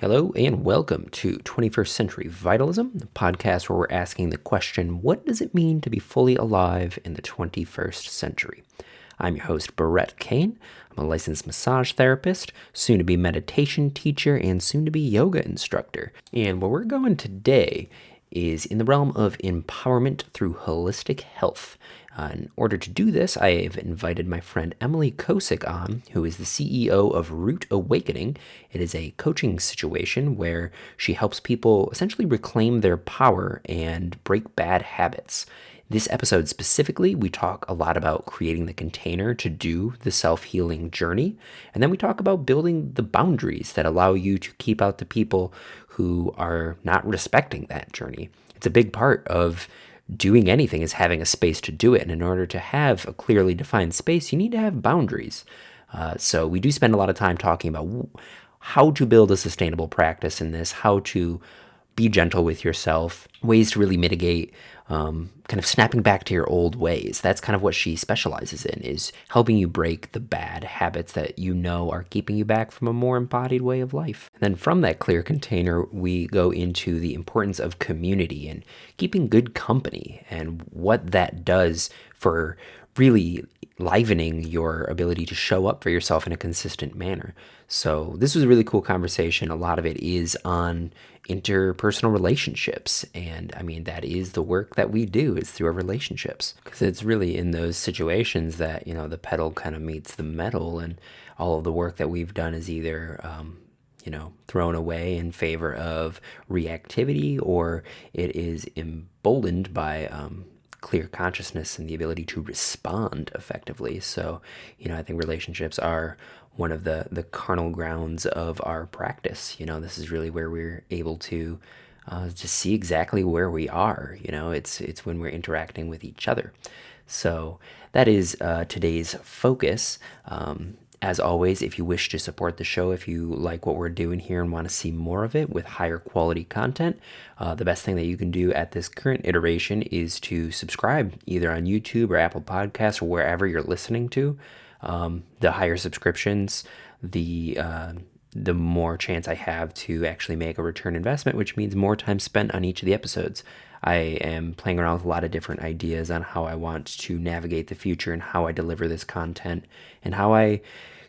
Hello and welcome to 21st Century Vitalism, the podcast where we're asking the question, what does it mean to be fully alive in the 21st century? I'm your host, Brett Kane. I'm a licensed massage therapist, soon-to-be meditation teacher, and soon-to-be yoga instructor. And where we're going today is in the realm of empowerment through holistic health. In order to do this, I have invited my friend Emily Ciosek on, who is the CEO of Root Awakening. It is a coaching situation where she helps people essentially reclaim their power and break bad habits. This episode specifically, we talk a lot about creating the container to do the self-healing journey. And then we talk about building the boundaries that allow you to keep out the people who are not respecting that journey. It's a big part of doing anything is having a space to do it. And in order to have a clearly defined space, you need to have boundaries. So we do spend a lot of time talking about how to build a sustainable practice in this, how to be gentle with yourself, ways to really mitigate kind of snapping back to your old ways. That's kind of what she specializes in, is helping you break the bad habits that you know are keeping you back from a more embodied way of life. And then from that clear container, we go into the importance of community and keeping good company and what that does for really livening your ability to show up for yourself in a consistent manner. So this was a really cool conversation. A lot of it is on interpersonal relationships. And I mean, that is the work that we do, is through our relationships. Because it's really in those situations that, the pedal kind of meets the metal, and all of the work that we've done is either thrown away in favor of reactivity, or it is emboldened by clear consciousness and the ability to respond effectively. So, I think relationships are one of the carnal grounds of our practice. This is really where we're able to just see exactly where we are. It's when we're interacting with each other. So that is today's focus. As always, if you wish to support the show, if you like what we're doing here and want to see more of it with higher quality content, the best thing that you can do at this current iteration is to subscribe either on YouTube or Apple Podcasts or wherever you're listening to. The higher subscriptions, the more chance I have to actually make a return investment, which means more time spent on each of the episodes. I am playing around with a lot of different ideas on how I want to navigate the future and how I deliver this content and how I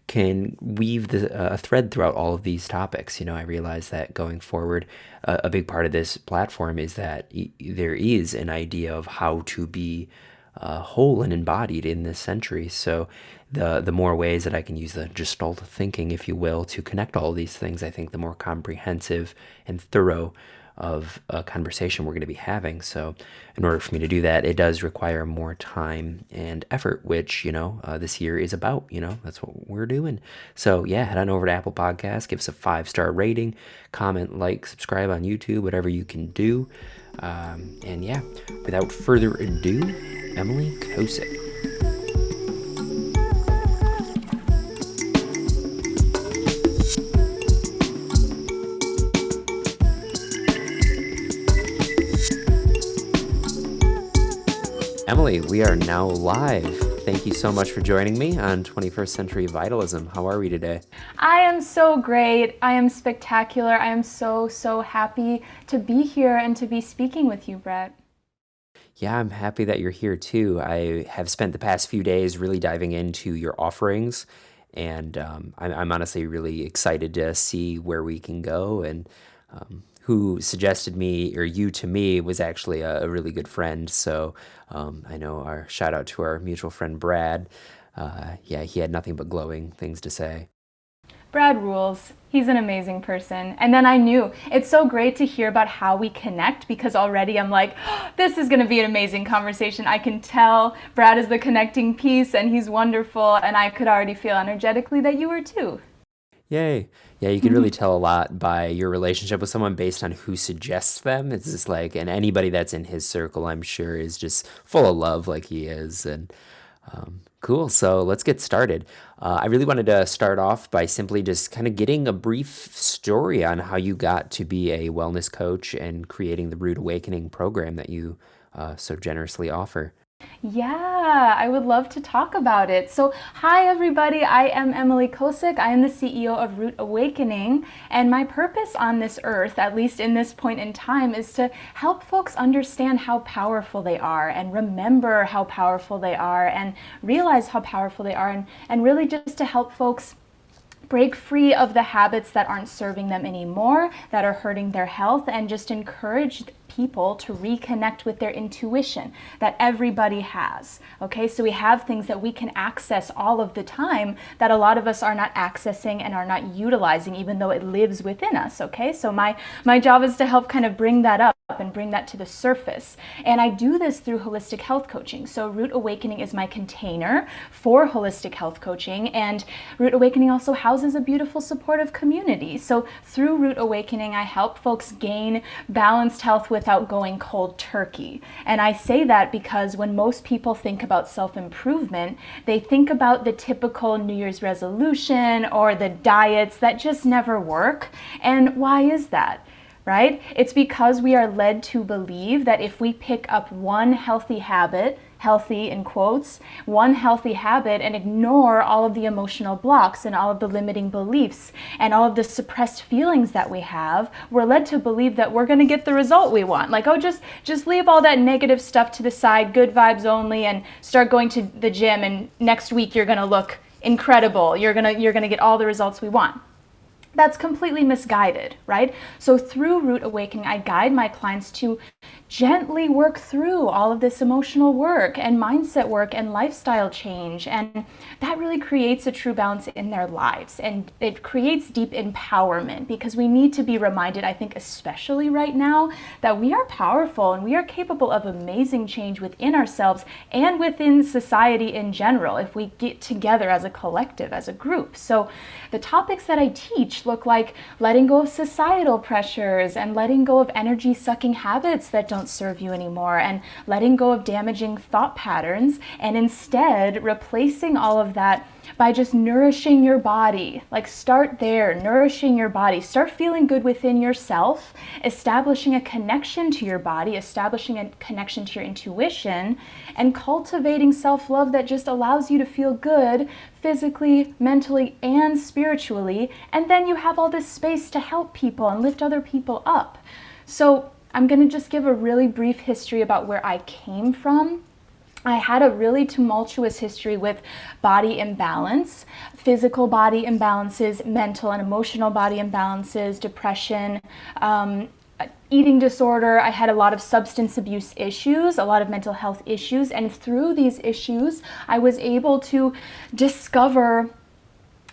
can weave a thread throughout all of these topics. I realize that going forward, a big part of this platform is that there is an idea of how to be whole and embodied in this century. So the more ways that I can use the gestalt thinking, if you will, to connect all of these things, I think the more comprehensive and thorough of a conversation we're going to be having. So in order for me to do that, it does require more time and effort, which, this year is about, that's what we're doing. So yeah, head on over to Apple Podcasts, give us a 5-star rating, comment, like, subscribe on YouTube, whatever you can do. And yeah, without further ado, Emily Ciosek. Emily, we are now live. Thank you so much for joining me on 21st Century Vitalism. How are we today? I am so great. I am spectacular. I am so happy to be here and to be speaking with you, Brett. Yeah, I'm happy that you're here too. I have spent the past few days really diving into your offerings, and I'm honestly really excited to see where we can go. And who suggested me, or you to me, was actually a really good friend. So I know our shout out to our mutual friend Brad. Yeah, he had nothing but glowing things to say. Brad rules. He's an amazing person. And then I knew it's so great to hear about how we connect, because already I'm like, oh, this is going to be an amazing conversation. I can tell Brad is the connecting piece and he's wonderful. And I could already feel energetically that you were too. Yay. Yeah, you can really tell a lot by your relationship with someone based on who suggests them. It's just like, and anybody that's in his circle, I'm sure, is just full of love like he is. And cool. So let's get started. I really wanted to start off by simply just kind of getting a brief story on how you got to be a wellness coach and creating the Root Awakening program that you so generously offer. Yeah, I would love to talk about it. So, hi everybody, I am Emily Ciosek. I am the CEO of Root Awakening, and my purpose on this earth, at least in this point in time, is to help folks understand how powerful they are and remember how powerful they are and realize how powerful they are, and really just to help folks break free of the habits that aren't serving them anymore, that are hurting their health, and just encourage people to reconnect with their intuition that everybody has. Okay, so we have things that we can access all of the time that a lot of us are not accessing and are not utilizing, even though it lives within us. Okay, so my job is to help kind of bring that up and bring that to the surface. And I do this through holistic health coaching. So Root Awakening is my container for holistic health coaching, and Root Awakening also houses a beautiful supportive community. So through Root Awakening, I help folks gain balanced health without going cold turkey. And I say that because when most people think about self-improvement, they think about the typical New Year's resolution or the diets that just never work. And why is that? Right? It's because we are led to believe that if we pick up one healthy habit, healthy in quotes, one healthy habit, and ignore all of the emotional blocks and all of the limiting beliefs and all of the suppressed feelings that we have, we're led to believe that we're going to get the result we want. Like, oh, just leave all that negative stuff to the side, good vibes only, and start going to the gym, and next week you're going to look incredible. You're going to get all the results we want. That's completely misguided, right? So through Root Awakening, I guide my clients to gently work through all of this emotional work and mindset work and lifestyle change. And that really creates a true balance in their lives. And it creates deep empowerment, because we need to be reminded, I think, especially right now, that we are powerful and we are capable of amazing change within ourselves and within society in general if we get together as a collective, as a group. So the topics that I teach look like letting go of societal pressures and letting go of energy-sucking habits that don't serve you anymore, and letting go of damaging thought patterns, and instead replacing all of that by just nourishing your body. Like, start there, nourishing your body. Start feeling good within yourself, establishing a connection to your body, establishing a connection to your intuition, and cultivating self-love that just allows you to feel good physically, mentally, and spiritually. And then you have all this space to help people and lift other people up. So I'm going to just give a really brief history about where I came from. I had a really tumultuous history with body imbalance, physical body imbalances, mental and emotional body imbalances, depression, eating disorder. I had a lot of substance abuse issues, a lot of mental health issues, and through these issues, I was able to discover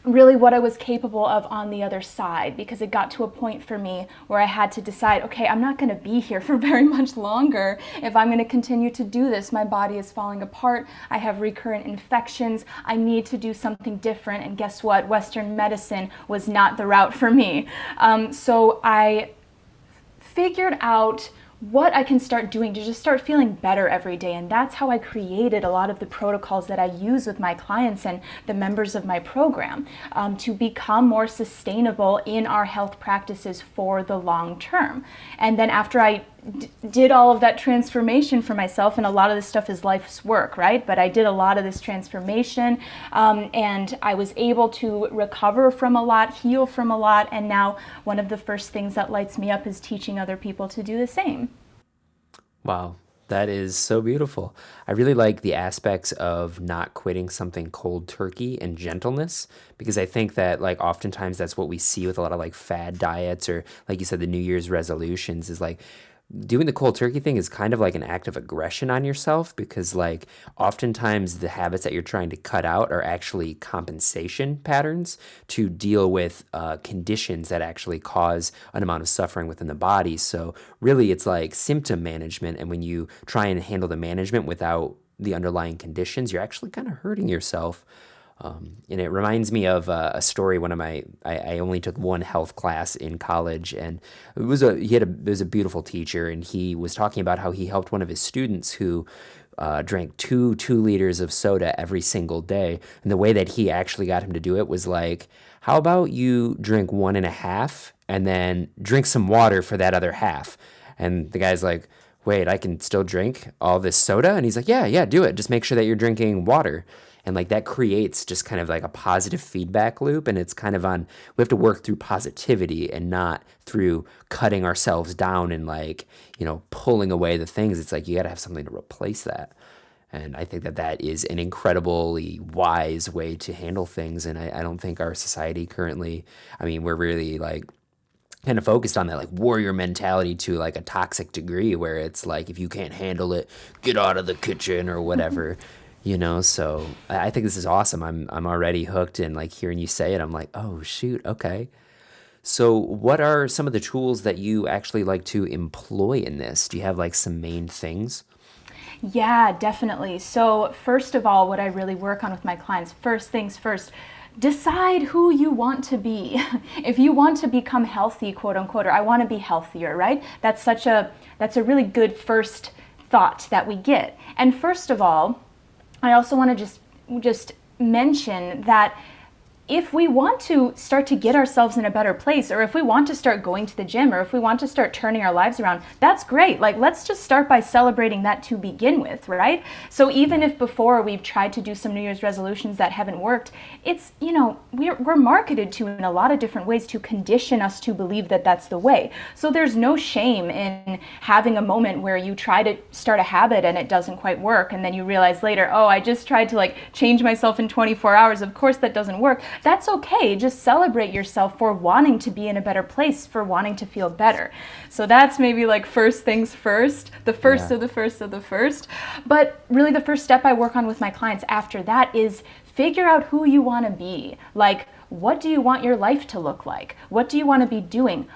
really what I was capable of on the other side, because it got to a point for me where I had to decide, okay, I'm not going to be here for very much longer if I'm going to continue to do this. My body is falling apart. I have recurrent infections. I need to do something different. And guess what? Western medicine was not the route for me. So I figured out what I can start doing to just start feeling better every day. And that's how I created a lot of the protocols that I use with my clients and the members of my program, to become more sustainable in our health practices for the long term. And then after I did all of that transformation for myself, and a lot of this stuff is life's work, right? But I did a lot of this transformation, and I was able to recover from a lot, heal from a lot, and now one of the first things that lights me up is teaching other people to do the same. Wow, that is so beautiful. I really like the aspects of not quitting something cold turkey and gentleness, because I think that, like, oftentimes that's what we see with a lot of like fad diets, or like you said, the New Year's resolutions, is like doing the cold turkey thing is kind of like an act of aggression on yourself, because like oftentimes the habits that you're trying to cut out are actually compensation patterns to deal with conditions that actually cause an amount of suffering within the body. So really it's like symptom management, and when you try and handle the management without the underlying conditions, you're actually kind of hurting yourself. And it reminds me of a story. I only took one health class in college, and it was a beautiful teacher, and he was talking about how he helped one of his students who drank two 2 liters of soda every single day. And the way that he actually got him to do it was like, how about you drink 1.5 and then drink some water for that other half? And the guy's like, wait, I can still drink all this soda? And he's like, yeah, yeah, do it. Just make sure that you're drinking water. And like that creates just kind of like a positive feedback loop. And it's kind of on, we have to work through positivity and not through cutting ourselves down and like, pulling away the things. It's like you got to have something to replace that. And I think that that is an incredibly wise way to handle things. And I don't think our society currently, I mean, we're really like kind of focused on that like warrior mentality to like a toxic degree where it's like if you can't handle it, get out of the kitchen or whatever. So I think this is awesome. I'm already hooked, and like hearing you say it, I'm like, oh shoot, okay. So what are some of the tools that you actually like to employ in this? Do you have like some main things? Yeah, definitely. So, first of all, what I really work on with my clients, first things first, decide who you want to be. If you want to become healthy, quote unquote, or I want to be healthier, right? That's a really good first thought that we get. And first of all, I also want to just mention that if we want to start to get ourselves in a better place, or if we want to start going to the gym, or if we want to start turning our lives around, that's great. Like, let's just start by celebrating that to begin with, right? So even if before we've tried to do some New Year's resolutions that haven't worked, it's, we're marketed to in a lot of different ways to condition us to believe that that's the way. So there's no shame in having a moment where you try to start a habit and it doesn't quite work, and then you realize later, oh, I just tried to like change myself in 24 hours. Of course that doesn't work. That's okay. Just celebrate yourself for wanting to be in a better place, for wanting to feel better. So that's maybe like first things first, the first of the first of the first. But really the first step I work on with my clients after that is figure out who you want to be. Like, what do you want your life to look like? What do you want to be doing?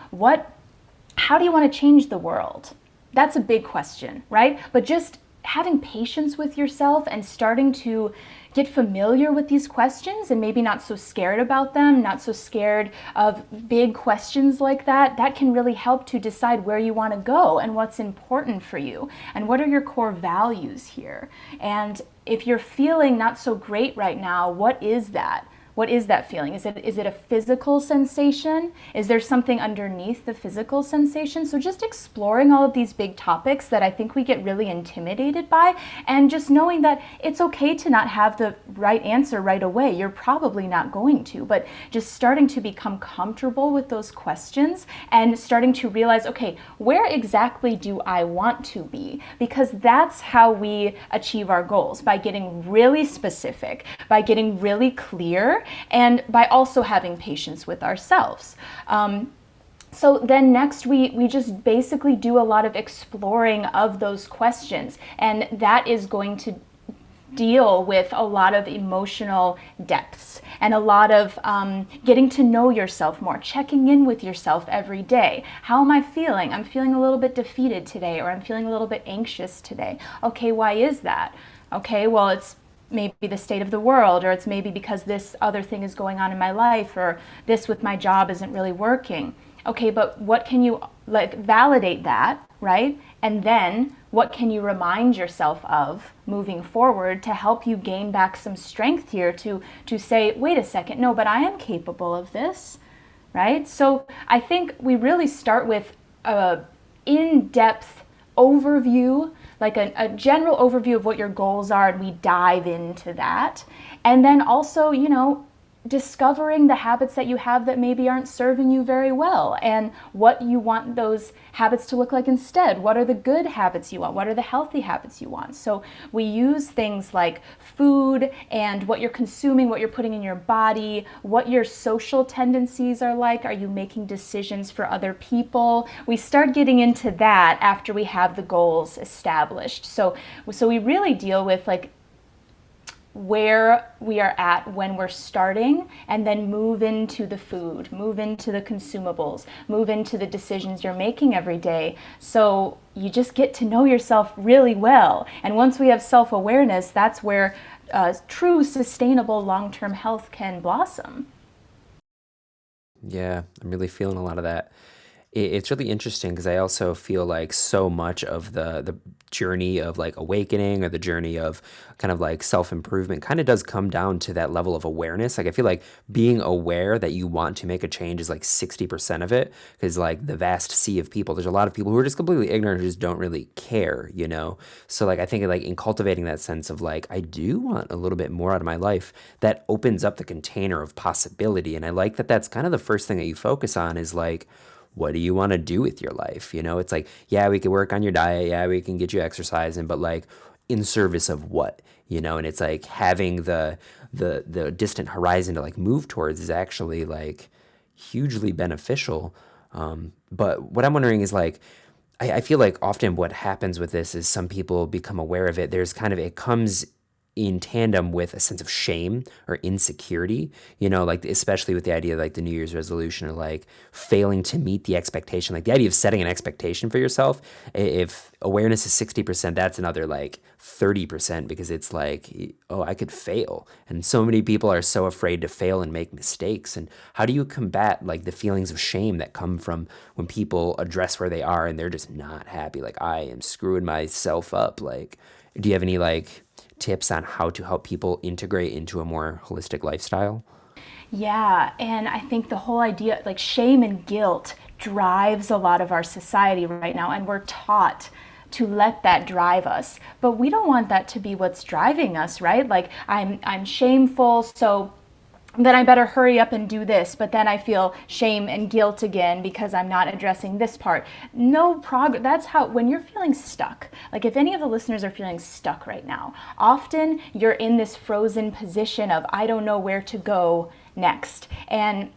How do you want to change the world? That's a big question, right? But just having patience with yourself and starting to get familiar with these questions and maybe not so scared about them, not so scared of big questions like that, that can really help to decide where you want to go and what's important for you and what are your core values here. And if you're feeling not so great right now, what is that? What is that feeling? Is it a physical sensation? Is there something underneath the physical sensation? So just exploring all of these big topics that I think we get really intimidated by, and just knowing that it's okay to not have the right answer right away. You're probably not going to, but just starting to become comfortable with those questions and starting to realize, okay, where exactly do I want to be? Because that's how we achieve our goals, by getting really specific, by getting really clear, and by also having patience with ourselves. So then next we just basically do a lot of exploring of those questions, and that is going to deal with a lot of emotional depths and a lot of getting to know yourself more, checking in with yourself every day. How am I feeling? I'm feeling a little bit defeated today, or I'm feeling a little bit anxious today. Okay, why is that? Okay, well, it's maybe the state of the world, or it's maybe because this other thing is going on in my life, or this with my job isn't really working. Okay, but what can you, like, validate that, right? And then what can you remind yourself of moving forward to help you gain back some strength here to say, wait a second, no, but I am capable of this, right? So I think we really start with a in-depth overview, like a general overview of what your goals are, and we dive into that. And then also, discovering the habits that you have that maybe aren't serving you very well, and what you want those habits to look like instead. What are the good habits you want? What are the healthy habits you want? So we use things like food and what you're consuming, what you're putting in your body, what your social tendencies are like. Are you making decisions for other people? We start getting into that after we have the goals established. So we really deal with like where we are at when we're starting, and then move into the food, move into the consumables, move into the decisions you're making every day. So you just get to know yourself really well. And once we have self-awareness, that's where true sustainable long-term health can blossom. Yeah, I'm really feeling a lot of that. It's really interesting because I also feel like so much of the journey of like awakening or the journey of kind of like self-improvement kind of does come down to that level of awareness. Like I feel like being aware that you want to make a change is like 60% of it, because like the vast sea of people, there's a lot of people who are just completely ignorant who just don't really care, you know? So like I think like in cultivating that sense of like I do want a little bit more out of my life, that opens up the container of possibility. And I like that that's kind of the first thing that you focus on is like, what do you want to do with your life? You know, it's like, yeah, we can work on your diet. Yeah, we can get you exercising, but like in service of what? You know, and it's like having the distant horizon to like move towards is actually like hugely beneficial. But what I'm wondering is like, I feel like often what happens with this is some people become aware of it. There's kind of, it comes in tandem with a sense of shame or insecurity, you know, like especially with the idea of like the New Year's resolution or like failing to meet the expectation, like the idea of setting an expectation for yourself. If awareness is 60%, that's another like 30% because it's like, oh, I could fail. And so many people are so afraid to fail and make mistakes. And how do you combat like the feelings of shame that come from when people address where they are and they're just not happy? Like, I am screwing myself up. Like, do you have any like tips on how to help people integrate into a more holistic lifestyle? Yeah, and I think the whole idea, like shame and guilt, drives a lot of our society right now, and we're taught to let that drive us. But we don't want that to be what's driving us, right? Like I'm shameful, so then I better hurry up and do this, but then I feel shame and guilt again because I'm not addressing this part. No progress. That's how, when you're feeling stuck, like if any of the listeners are feeling stuck right now, often you're in this frozen position of, I don't know where to go next. And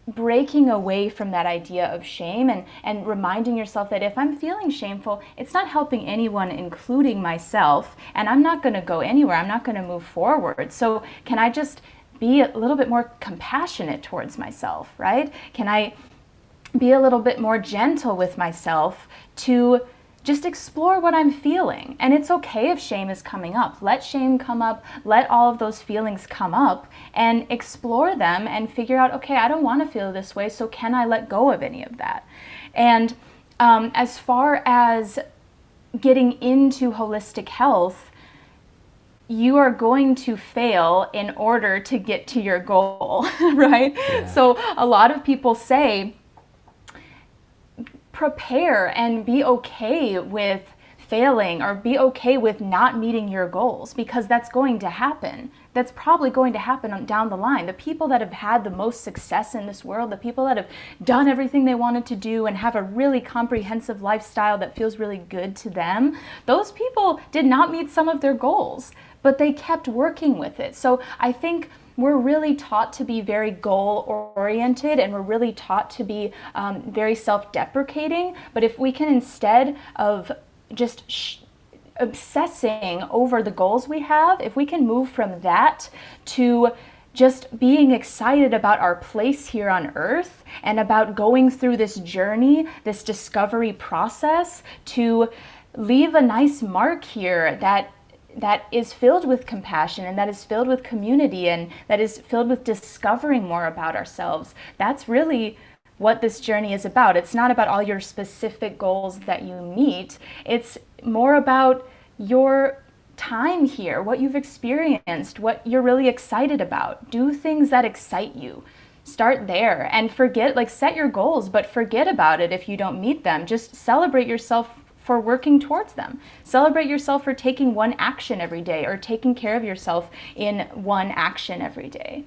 breaking away from that idea of shame and reminding yourself that if I'm feeling shameful, it's not helping anyone, including myself, and I'm not going to go anywhere. I'm not going to move forward. So can I just be a little bit more compassionate towards myself, right? Can I be a little bit more gentle with myself to just explore what I'm feeling? And it's okay if shame is coming up. Let shame come up, let all of those feelings come up and explore them and figure out, okay, I don't want to feel this way, so can I let go of any of that? And as far as getting into holistic health, you are going to fail in order to get to your goal, right? Yeah. So a lot of people say, prepare and be okay with failing or be okay with not meeting your goals, because that's going to happen. That's probably going to happen down the line. The people that have had the most success in this world, the people that have done everything they wanted to do and have a really comprehensive lifestyle that feels really good to them, those people did not meet some of their goals, but they kept working with it. So I think we're really taught to be very goal-oriented, and we're really taught to be very self-deprecating. But if we can, instead of just obsessing over the goals we have, if we can move from that to just being excited about our place here on earth and about going through this journey, this discovery process to leave a nice mark here that is filled with compassion and that is filled with community and that is filled with discovering more about ourselves. That's really what this journey is about. It's not about all your specific goals that you meet. It's more about your time here, what you've experienced, what you're really excited about. Do things that excite you. Start there and forget, like set your goals, but forget about it if you don't meet them. Just celebrate yourself for working towards them. Celebrate yourself for taking one action every day or taking care of yourself in one action every day.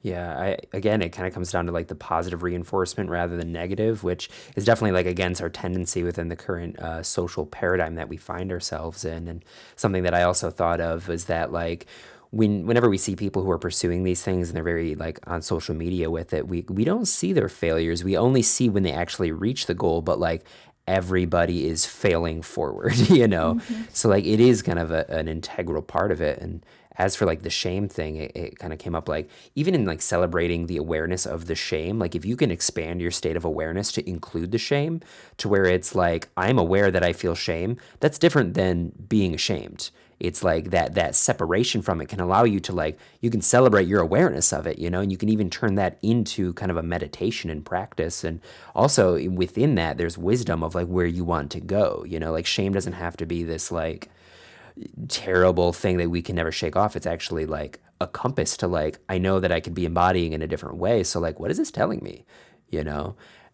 Yeah, again, it kind of comes down to like the positive reinforcement rather than negative, which is definitely like against our tendency within the current social paradigm that we find ourselves in. And something that I also thought of is that like whenever we see people who are pursuing these things and they're very like on social media with it, we don't see their failures. We only see when they actually reach the goal, but like everybody is failing forward, you know? Mm-hmm. So like it is kind of an integral part of it. And as for like the shame thing, it kind of came up like even in like celebrating the awareness of the shame, like if you can expand your state of awareness to include the shame to where it's like, I'm aware that I feel shame, that's different than being ashamed. it's like that separation from it can allow you to like, you can celebrate your awareness of it, and you can even turn that into kind of a meditation and practice. And also within that, there's wisdom of like where you want to go, like shame doesn't have to be this like terrible thing that we can never shake off. It's actually like a compass to like, I know that I could be embodying in a different way. So like, what is this telling me?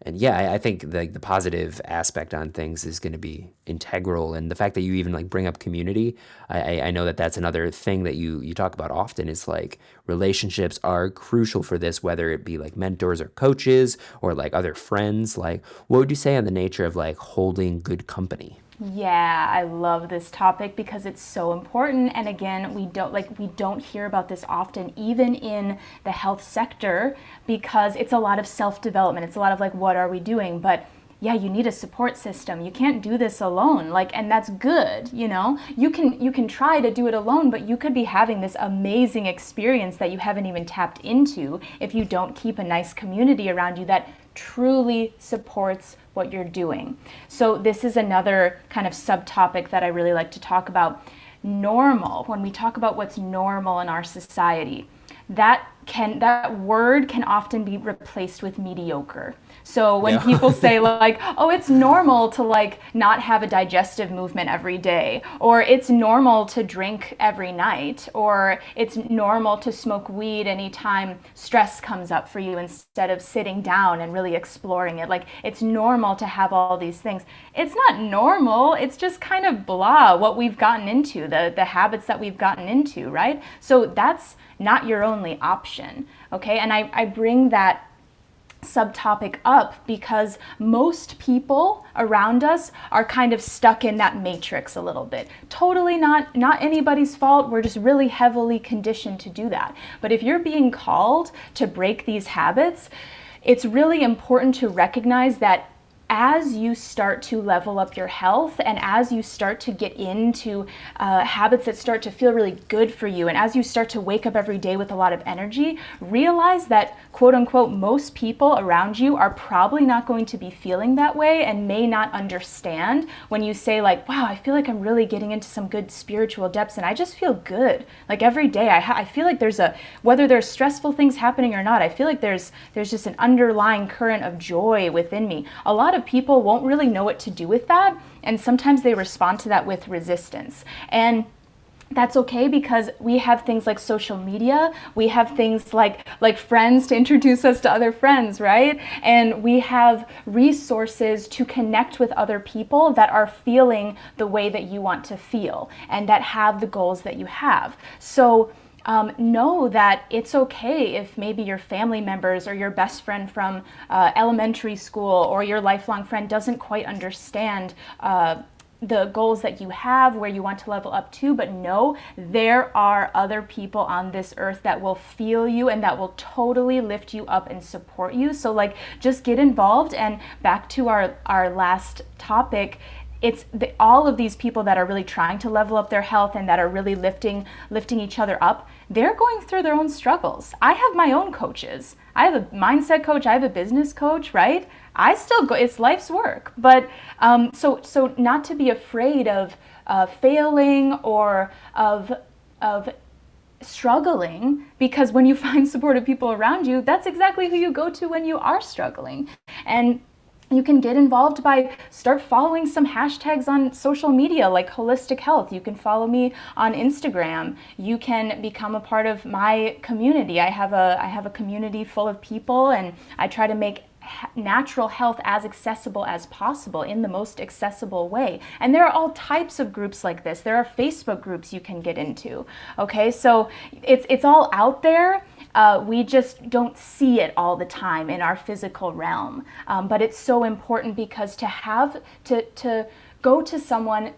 And yeah, I think the positive aspect on things is going to be integral. And the fact that you even like bring up community, I know that that's another thing that you talk about often, is like relationships are crucial for this, whether it be like mentors or coaches or like other friends. Like, what would you say on the nature of like holding good company? Yeah, I love this topic because it's so important. And again, we don't hear about this often, even in the health sector, because it's a lot of self-development. It's a lot of like, what are we doing? But yeah, you need a support system. You can't do this alone. Like, and that's good, You can try to do it alone, but you could be having this amazing experience that you haven't even tapped into if you don't keep a nice community around you that truly supports what you're doing. So this is another kind of subtopic that I really like to talk about. Normal. When we talk about what's normal in our society, that word can often be replaced with mediocre. So when people say like, oh, it's normal to like not have a digestive movement every day, or it's normal to drink every night, or it's normal to smoke weed anytime stress comes up for you instead of sitting down and really exploring it. Like, it's normal to have all these things. It's not normal. It's just kind of blah, what we've gotten into, the habits that we've gotten into, right? So that's not your only option, okay? And I bring that subtopic up because most people around us are kind of stuck in that matrix a little bit. Totally not anybody's fault. We're just really heavily conditioned to do that. But if you're being called to break these habits, it's really important to recognize that as you start to level up your health and as you start to get into habits that start to feel really good for you, and as you start to wake up every day with a lot of energy, realize that, quote unquote, most people around you are probably not going to be feeling that way and may not understand when you say like, wow, I feel like I'm really getting into some good spiritual depths and I just feel good. Like every day I feel like whether there's stressful things happening or not, I feel like there's just an underlying current of joy within me. A lot of people won't really know what to do with that, and sometimes they respond to that with resistance. And that's okay, because we have things like social media, we have things like friends to introduce us to other friends, right? And we have resources to connect with other people that are feeling the way that you want to feel and that have the goals that you have. So know that it's okay if maybe your family members or your best friend from elementary school or your lifelong friend doesn't quite understand the goals that you have, where you want to level up to, but know there are other people on this earth that will feel you and that will totally lift you up and support you. So like, just get involved. And back to our last topic, it's all of these people that are really trying to level up their health and that are really lifting each other up, they're going through their own struggles. I have my own coaches. I have a mindset coach, I have a business coach, right? I still go, it's life's work. But so not to be afraid of failing or of struggling, because when you find supportive people around you, that's exactly who you go to when you are struggling. And you can get involved by start following some hashtags on social media like holistic health. You can follow me on Instagram. You can become a part of my community. I have a community full of people, and I try to make natural health as accessible as possible in the most accessible way. And there are all types of groups like this. There are Facebook groups you can get into. Okay, so it's all out there. We just don't see it all the time in our physical realm. But it's so important, because to go to someone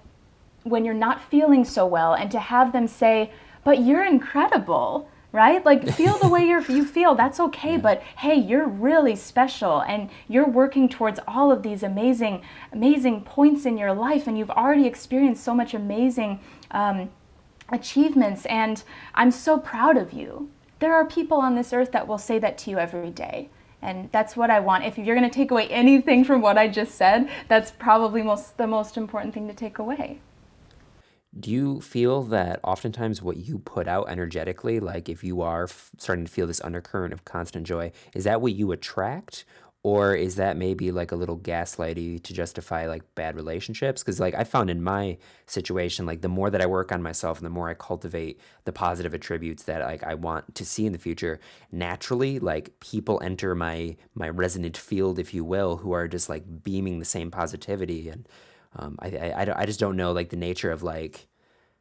when you're not feeling so well and to have them say, but you're incredible, right? Like, feel the way you feel, that's okay, but hey, you're really special and you're working towards all of these amazing points in your life, and you've already experienced so much amazing achievements, and I'm so proud of you. There are people on this earth that will say that to you every day. And that's what I want. If you're going to take away anything from what I just said, that's probably the most important thing to take away. Do you feel that oftentimes what you put out energetically, like if you are starting to feel this undercurrent of constant joy, is that what you attract? Or is that maybe like a little gaslighty to justify like bad relationships? Because like I found in my situation, like the more that I work on myself and the more I cultivate the positive attributes that like I want to see in the future, naturally like people enter my resonant field, if you will, who are just like beaming the same positivity. And I just don't know like the nature of like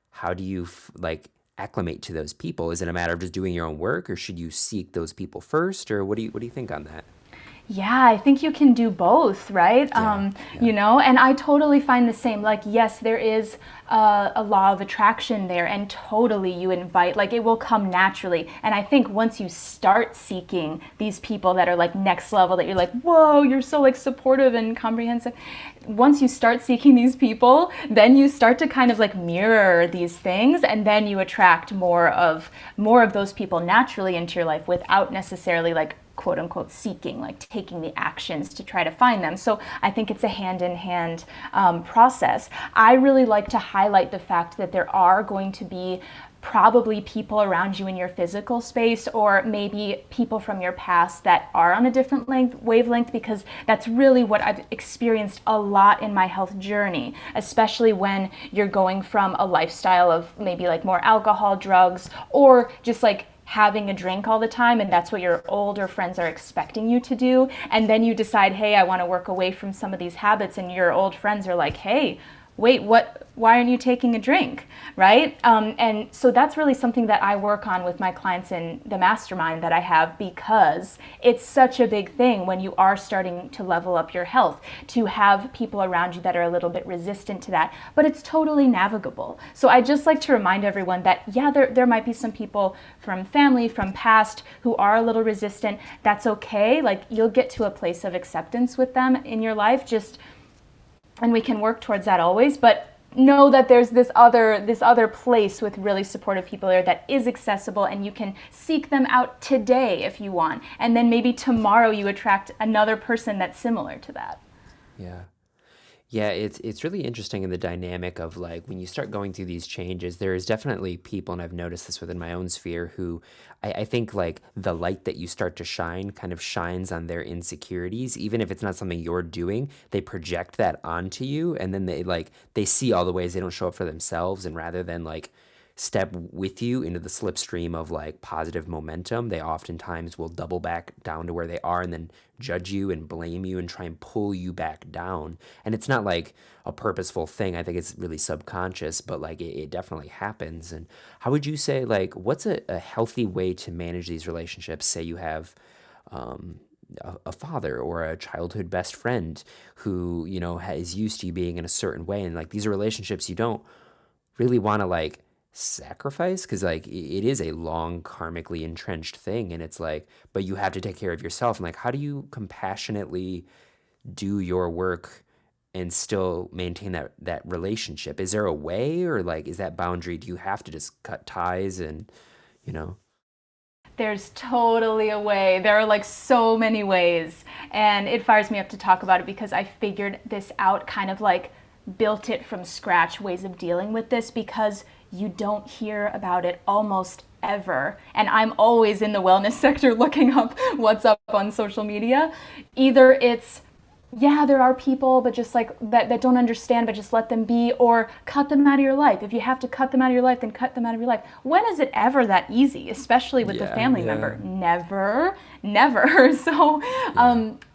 how do you like acclimate to those people? Is it a matter of just doing your own work, or should you seek those people first, or what do you think on that? Yeah, I think you can do both, right? Yeah, yeah, You know, and I totally find the same. Like, yes, there is a law of attraction there, and totally you invite, like, it will come naturally. And I think once you start seeking these people that are like next level, that you're like, whoa, you're so like supportive and comprehensive. Once you start seeking these people, then you start to kind of like mirror these things, and then you attract more of those people naturally into your life without necessarily like quote unquote seeking, like taking the actions to try to find them. So I think it's a hand in hand process. I really like to highlight the fact that there are going to be probably people around you in your physical space, or maybe people from your past that are on a different wavelength, because that's really what I've experienced a lot in my health journey, especially when you're going from a lifestyle of maybe like more alcohol, drugs, or just like having a drink all the time, and that's what your older friends are expecting you to do, and then you decide, hey, I want to work away from some of these habits, and your old friends are like, hey, wait, why aren't you taking a drink, right? And so that's really something that I work on with my clients in the mastermind that I have, because it's such a big thing when you are starting to level up your health, to have people around you that are a little bit resistant to that, but it's totally navigable. So I just like to remind everyone that, yeah, there might be some people from family, from past, who are a little resistant. That's okay. Like, you'll get to a place of acceptance with them in your life, and we can work towards that always, but know that there's this other place with really supportive people there that is accessible, and you can seek them out today if you want, and then maybe tomorrow you attract another person that's similar to that. yeah. Yeah, it's really interesting in the dynamic of like when you start going through these changes, there is definitely people, and I've noticed this within my own sphere, who I think like the light that you start to shine kind of shines on their insecurities, even if it's not something you're doing, they project that onto you, and then they see all the ways they don't show up for themselves, and rather than like step with you into the slipstream of like positive momentum, they oftentimes will double back down to where they are and then judge you and blame you and try and pull you back down. And it's not like a purposeful thing. I think it's really subconscious, but like it definitely happens. And how would you say, like, what's a healthy way to manage these relationships? Say you have a father or a childhood best friend who, is used to you being in a certain way. And like these are relationships you don't really want to like sacrifice, because like it is a long karmically entrenched thing, and it's like, but you have to take care of yourself. And like, how do you compassionately do your work and still maintain that relationship? Is there a way, or like is that boundary, do you have to just cut ties and you know There's totally a way. There are like so many ways, and it fires me up to talk about it because I figured this out, kind of like built it from scratch, ways of dealing with this, because you don't hear about it almost ever. And I'm always in the wellness sector looking up what's up on social media. Either it's, yeah, there are people, but just like that don't understand, but just let them be, or cut them out of your life. If you have to cut them out of your life, then cut them out of your life. When is it ever that easy, especially with the family member? Never, never. So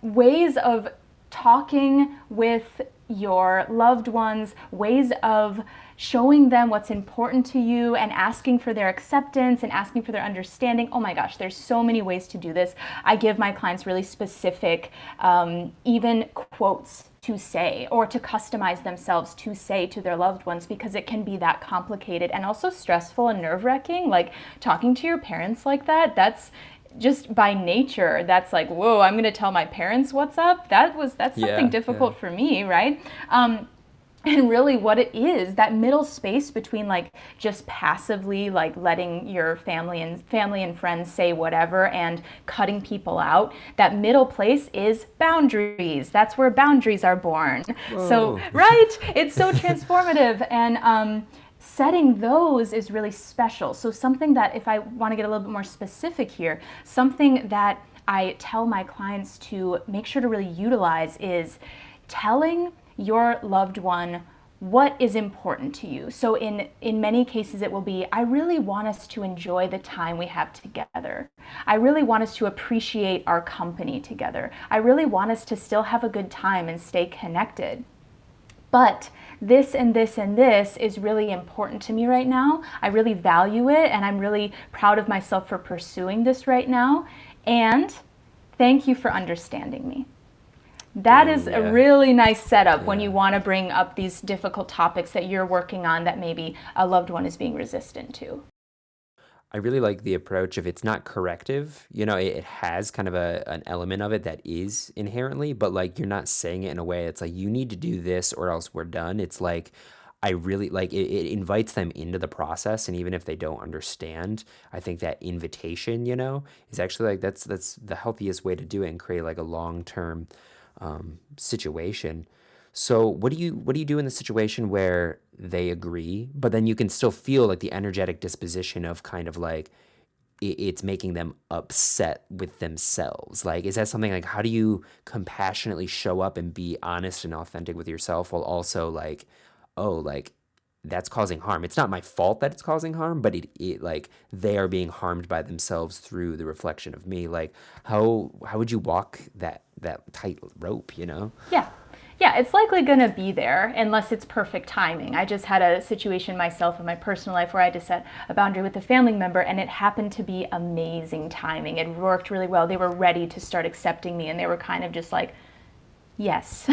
ways of talking with your loved ones, ways of showing them what's important to you and asking for their acceptance and asking for their understanding. Oh my gosh, there's so many ways to do this. I give my clients really specific, even quotes to say, or to customize themselves to say to their loved ones, because it can be that complicated and also stressful and nerve-wracking. Like talking to your parents like that's just by nature, that's like, whoa, I'm gonna tell my parents what's up. That's something difficult for me, right? And really what it is, that middle space between like just passively like letting your family and friends say whatever and cutting people out, that middle place is boundaries. That's where boundaries are born. Whoa. So, right? It's so transformative. And setting those is really special. So something that, if I want to get a little bit more specific here, something that I tell my clients to make sure to really utilize is telling your loved one what is important to you. So in many cases it will be, I really want us to enjoy the time we have together. I really want us to appreciate our company together. I really want us to still have a good time and stay connected. But this and this and this is really important to me right now. I really value it, and I'm really proud of myself for pursuing this right now. And thank you for understanding me. That is a really nice setup when you want to bring up these difficult topics that you're working on that maybe a loved one is being resistant to. I really like the approach of it's not corrective. It has kind of an element of it that is inherently, but like you're not saying it in a way it's like you need to do this or else we're done. It's like I really like it invites them into the process, and even if they don't understand, I think that invitation, is actually like that's the healthiest way to do it and create like a long-term situation. So what do you do in the situation where they agree, but then you can still feel like the energetic disposition of kind of like it's making them upset with themselves? Like, is that something like how do you compassionately show up and be honest and authentic with yourself while also like, oh, like that's causing harm. It's not my fault that it's causing harm, but it like they are being harmed by themselves through the reflection of me. Like how would you walk that tight rope, Yeah. Yeah, it's likely going to be there unless it's perfect timing. I just had a situation myself in my personal life where I had to set a boundary with a family member, and it happened to be amazing timing. It worked really well. They were ready to start accepting me, and they were kind of just like, yes,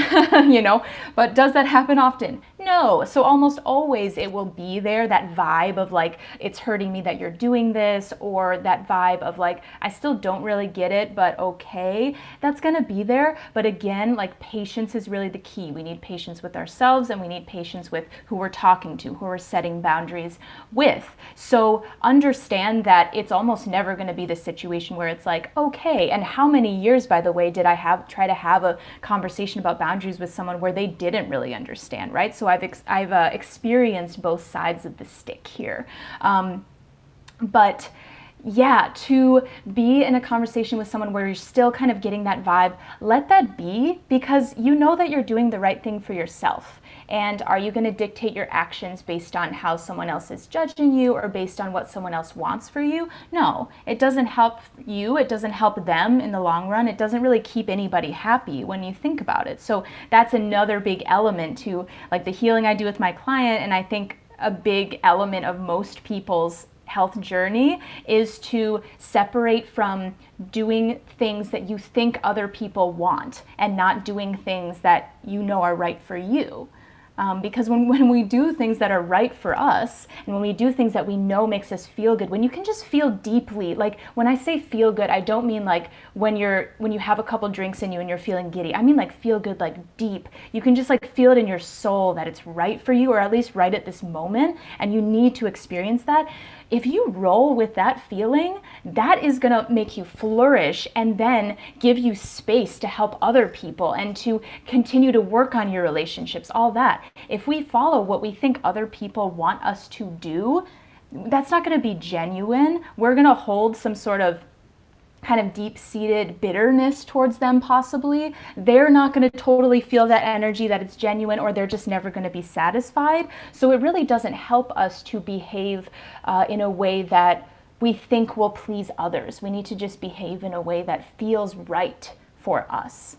but does that happen often? No. So almost always it will be there, that vibe of like, it's hurting me that you're doing this, or that vibe of like, I still don't really get it, but okay, that's going to be there. But again, like patience is really the key. We need patience with ourselves, and we need patience with who we're talking to, who we're setting boundaries with. So understand that it's almost never going to be the situation where it's like, okay, and how many years, by the way, did I try to have a conversation about boundaries with someone where they didn't really understand, right? So I've experienced both sides of the stick here. But yeah, to be in a conversation with someone where you're still kind of getting that vibe, let that be, because you know that you're doing the right thing for yourself. And are you going to dictate your actions based on how someone else is judging you or based on what someone else wants for you? No, it doesn't help you. It doesn't help them in the long run. It doesn't really keep anybody happy when you think about it. So that's another big element to like the healing I do with my client. And I think a big element of most people's health journey is to separate from doing things that you think other people want and not doing things that you know are right for you. Because when we do things that are right for us, and when we do things that we know makes us feel good, when you can just feel deeply, like when I say feel good, I don't mean like when you have a couple drinks in you and you're feeling giddy. I mean like feel good, like deep. You can just like feel it in your soul that it's right for you, or at least right at this moment, and you need to experience that. If you roll with that feeling, that is going to make you flourish and then give you space to help other people and to continue to work on your relationships, all that. If we follow what we think other people want us to do, that's not going to be genuine. We're going to hold some sort of kind of deep-seated bitterness towards them possibly. They're not going to totally feel that energy, that it's genuine, or they're just never going to be satisfied. So it really doesn't help us to behave in a way that we think will please others. We need to just behave in a way that feels right for us.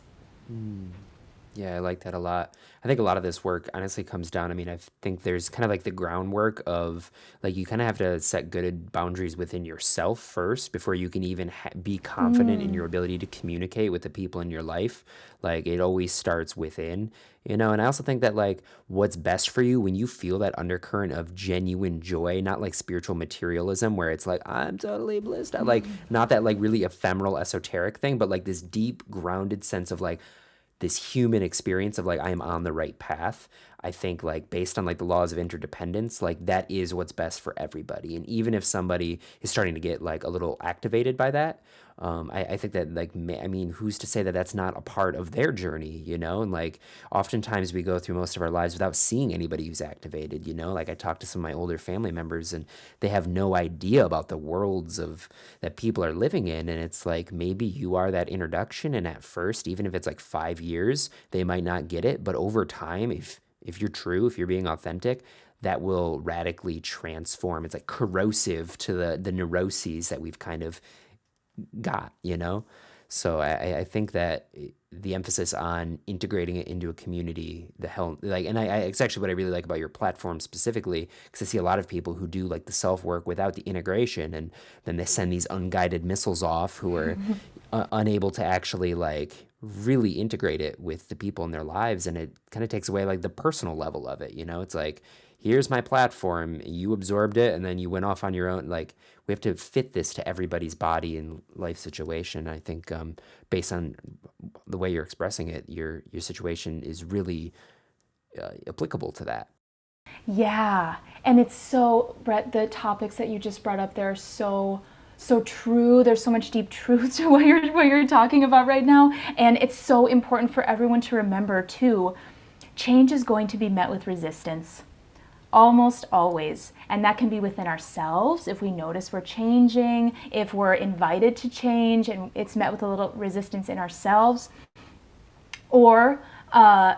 Yeah, I like that a lot. I think a lot of this work honestly comes down. I mean, I think there's kind of like the groundwork of like you kind of have to set good boundaries within yourself first before you can even be confident in your ability to communicate with the people in your life. Like it always starts within. And I also think that like what's best for you when you feel that undercurrent of genuine joy, not like spiritual materialism where it's like, I'm totally blissed out. Like not that like really ephemeral esoteric thing, but like this deep grounded sense of like, this human experience of like I am on the right path. I think like based on like the laws of interdependence, like that is what's best for everybody. And even if somebody is starting to get like a little activated by that, I think that like, I mean, who's to say that that's not a part of their journey, you know? And like, oftentimes we go through most of our lives without seeing anybody who's activated, you know? Like I talk to some of my older family members and they have no idea about the worlds of that people are living in. And it's like, maybe you are that introduction. And at first, even if it's like 5 years, they might not get it. But over time, if you're true, if you're being authentic, that will radically transform. It's like corrosive to the neuroses that we've kind of got, you know? So I think that the emphasis on integrating it into a community, the hell, like, and it's actually what I really like about your platform specifically, because I see a lot of people who do like the self work without the integration, and then they send these unguided missiles off who are unable to actually like really integrate it with the people in their lives, and it kind of takes away like the personal level of it, you know? It's like, here's my platform, you absorbed it, and then you went off on your own. Like, we have to fit this to everybody's body and life situation. I think based on the way you're expressing it, your situation is really applicable to that. Yeah, and it's so, Brett, the topics that you just brought up there are so true. There's so much deep truth to what you're talking about right now, and it's so important for everyone to remember too. Change is going to be met with resistance. Almost always. And that can be within ourselves if we notice we're changing, if we're invited to change and it's met with a little resistance in ourselves, or a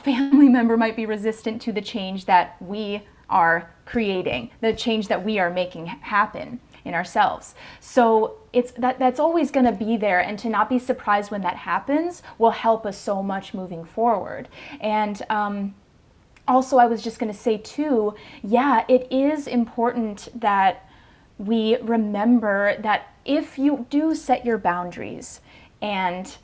family member might be resistant to the change that we are creating, the change that we are making happen in ourselves. So it's that's always going to be there, and to not be surprised when that happens will help us so much moving forward. And also, I was just going to say too, yeah, it is important that we remember that if you do set your boundaries and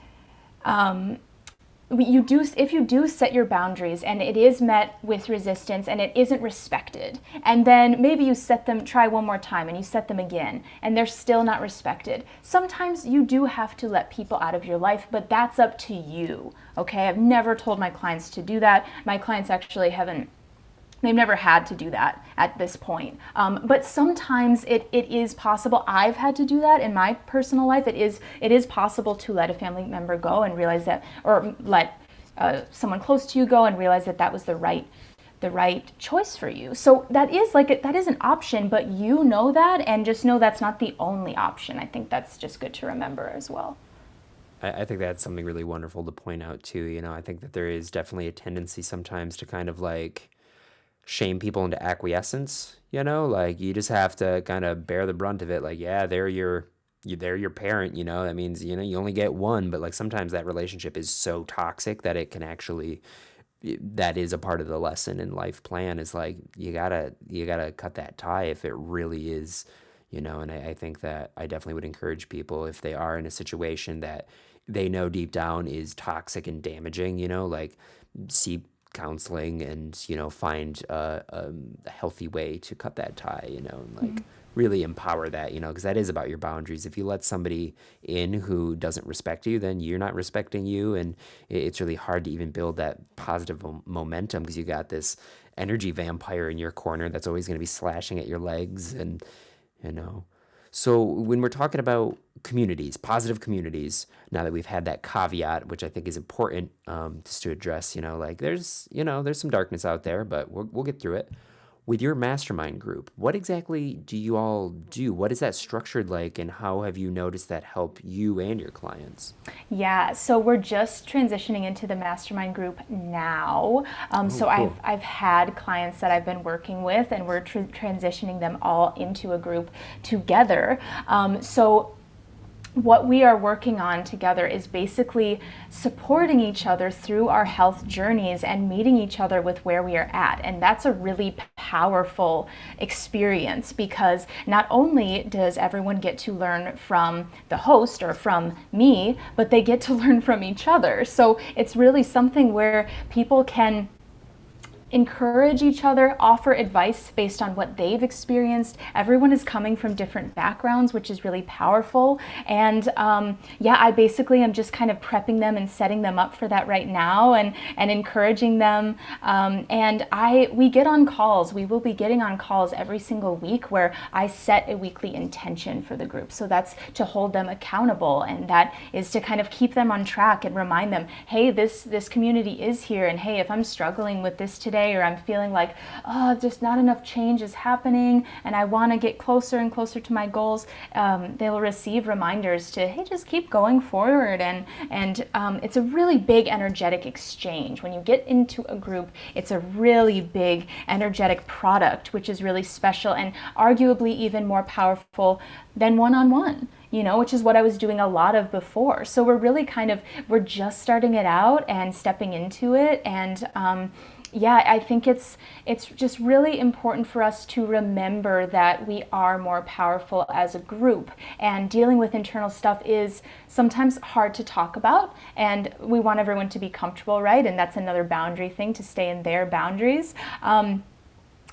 if you do set your boundaries and it is met with resistance and it isn't respected, and then maybe you set them, try one more time and you set them again and they're still not respected, sometimes you do have to let people out of your life, but that's up to you, okay? I've never told my clients to do that. My clients actually they've never had to do that at this point. But sometimes it is possible. I've had to do that in my personal life. It is possible to let a family member go and realize that, or let someone close to you go and realize that that was the right choice for you. So that is an option, but you know that, and just know that's not the only option. I think that's just good to remember as well. I think that's something really wonderful to point out too. You know, I think that there is definitely a tendency sometimes to kind of like shame people into acquiescence, you know, like you just have to kind of bear the brunt of it. Like, yeah, they're your parent, you know, that means, you know, you only get one, but like sometimes that relationship is so toxic that it can actually, that is a part of the lesson in life plan, is like, you gotta cut that tie if it really is, you know. And I think that I definitely would encourage people, if they are in a situation that they know deep down is toxic and damaging, you know, like seek counseling and, you know, find a healthy way to cut that tie, you know, and like really empower that, you know, because that is about your boundaries. If you let somebody in who doesn't respect you, then you're not respecting you, and it's really hard to even build that positive momentum, because you got this energy vampire in your corner that's always going to be slashing at your legs, and, you know. So when we're talking about communities, positive communities, now that we've had that caveat, which I think is important, just to address, you know, like there's some darkness out there, but we'll get through it. With your mastermind group, what exactly do you all do? What is that structured like, and how have you noticed that help you and your clients? Yeah, so we're just transitioning into the mastermind group now. So Cool. I've had clients that I've been working with, and we're transitioning them all into a group together. So what we are working on together is basically supporting each other through our health journeys and meeting each other with where we are at. And that's a really powerful experience, because not only does everyone get to learn from the host or from me, but they get to learn from each other. So it's really something where people can encourage each other, offer advice based on what they've experienced. Everyone is coming from different backgrounds, which is really powerful. And I basically am just kind of prepping them and setting them up for that right now, and encouraging them. We get on calls. We will be getting on calls every single week where I set a weekly intention for the group. So that's to hold them accountable, and that is to kind of keep them on track and remind them, hey, this community is here, and hey, if I'm struggling with this today, or I'm feeling like, oh, just not enough change is happening and I want to get closer and closer to my goals, they'll receive reminders to, hey, just keep going forward. And it's a really big energetic exchange. When you get into a group, it's a really big energetic product, which is really special and arguably even more powerful than one-on-one, which is what I was doing a lot of before. So we're really we're just starting it out and stepping into it. And I think it's just really important for us to remember that we are more powerful as a group, and dealing with internal stuff is sometimes hard to talk about, and we want everyone to be comfortable, right? And that's another boundary thing, to stay in their boundaries.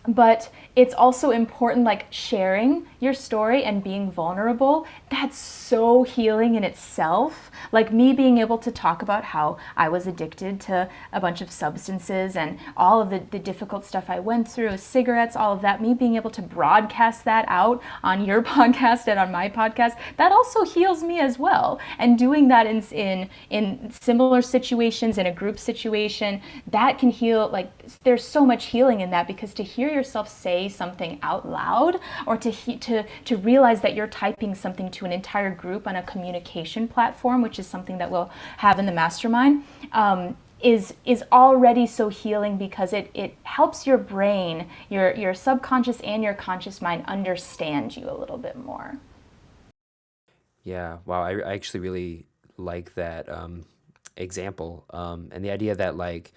But it's also important, like sharing your story and being vulnerable. That's so healing in itself. Like me being able to talk about how I was addicted to a bunch of substances and all of the difficult stuff I went through, cigarettes, all of that, me being able to broadcast that out on your podcast and on my podcast, that also heals me as well. And doing that in similar situations, in a group situation, that can heal. Like there's so much healing in that, because to hear yourself say something out loud, or to realize that you're typing something to an entire group on a communication platform, which is something that we'll have in the mastermind, is already so healing, because it helps your brain, your subconscious and your conscious mind understand you a little bit more. Yeah, wow, I actually really like that example, and the idea that like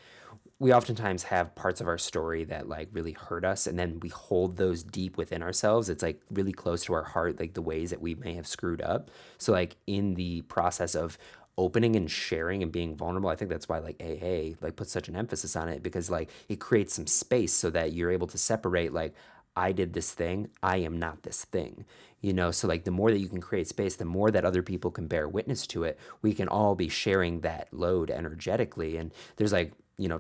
we oftentimes have parts of our story that like really hurt us, and then we hold those deep within ourselves. It's like really close to our heart, like the ways that we may have screwed up. So like in the process of opening and sharing and being vulnerable, I think that's why like AA like puts such an emphasis on it, because like it creates some space so that you're able to separate, like, I did this thing, I am not this thing. So like the more that you can create space, the more that other people can bear witness to it. We can all be sharing that load energetically. And there's like,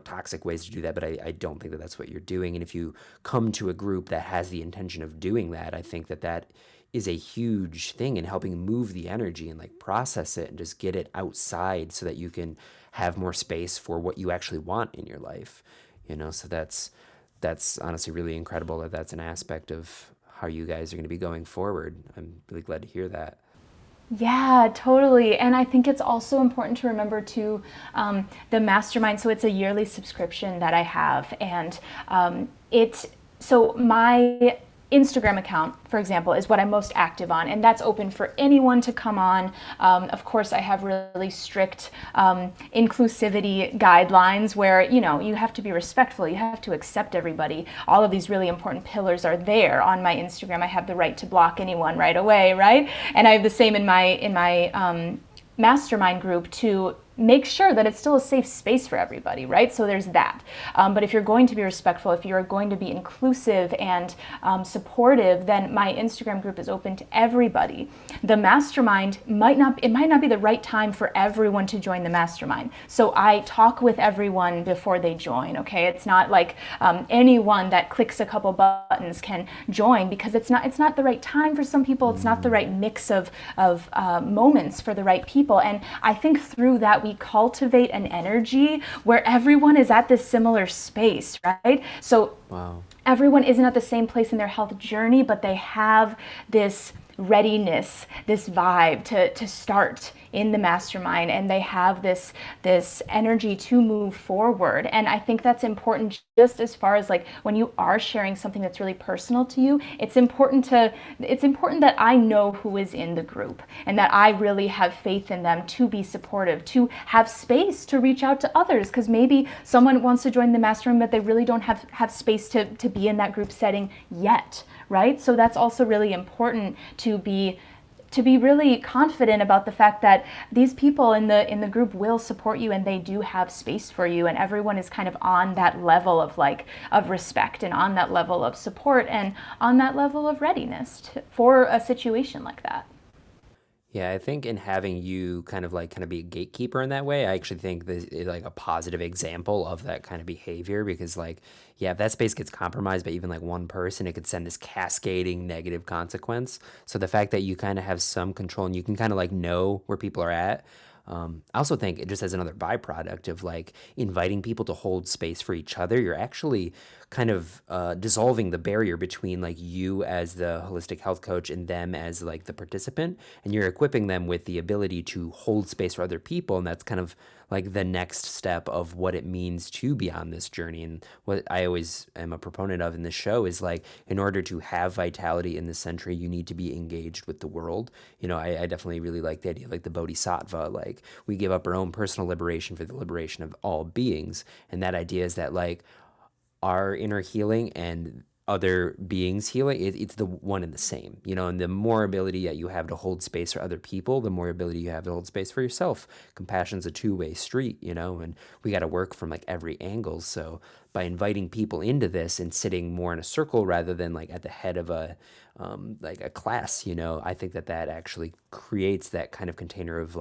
toxic ways to do that, but I don't think that that's what you're doing. And if you come to a group that has the intention of doing that, I think that that is a huge thing in helping move the energy and like process it and just get it outside so that you can have more space for what you actually want in your life. So that's honestly really incredible that that's an aspect of how you guys are going to be going forward. I'm really glad to hear that. Yeah, totally. And I think it's also important to remember too, the mastermind. So it's a yearly subscription that I have, and so my Instagram account, for example, is what I'm most active on, and that's open for anyone to come on. Of course, I have really strict inclusivity guidelines where, you have to be respectful, you have to accept everybody. All of these really important pillars are there on my Instagram. I have the right to block anyone right away, right? And I have the same in my mastermind group, to make sure that it's still a safe space for everybody, right? So there's that. But if you're going to be respectful, if you're going to be inclusive and supportive, then my Instagram group is open to everybody. The mastermind might not be the right time for everyone to join the mastermind. So I talk with everyone before they join, okay? It's not like anyone that clicks a couple buttons can join, because it's not the right time for some people. It's not the right mix of moments for the right people. And I think through that, we cultivate an energy where everyone is at this similar space, right? So Wow. Everyone isn't at the same place in their health journey, but they have this readiness, this vibe to start in the mastermind, and they have this energy to move forward. And I think that's important, just as far as like when you are sharing something that's really personal to you, it's important that I know who is in the group, and that I really have faith in them to be supportive, to have space to reach out to others, because maybe someone wants to join the mastermind but they really don't have space to be in that group setting yet, right? So that's also really important, to be to be really confident about the fact that these people in the group will support you, and they do have space for you, and everyone is kind of on that level of of respect, and on that level of support, and on that level of readiness for a situation like that. Yeah, I think in having you kind of be a gatekeeper in that way, I actually think this is like a positive example of that kind of behavior because yeah, if that space gets compromised by even like one person, it could send this cascading negative consequence. So the fact that you kind of have some control and you can kind of know where people are at. I also think it just as another byproduct of inviting people to hold space for each other, you're actually kind of dissolving the barrier between you as the holistic health coach and them as the participant, and you're equipping them with the ability to hold space for other people, and that's kind of the next step of what it means to be on this journey. And what I always am a proponent of in this show is in order to have vitality in this century, you need to be engaged with the world. I definitely really like the idea of the bodhisattva, we give up our own personal liberation for the liberation of all beings. And that idea is that our inner healing and other beings healing, it's the one and the same, and the more ability that you have to hold space for other people, the more ability you have to hold space for yourself. Compassion's a two-way street, and we got to work from every angle. So by inviting people into this and sitting more in a circle rather than at the head of a class, I think that actually creates that kind of container of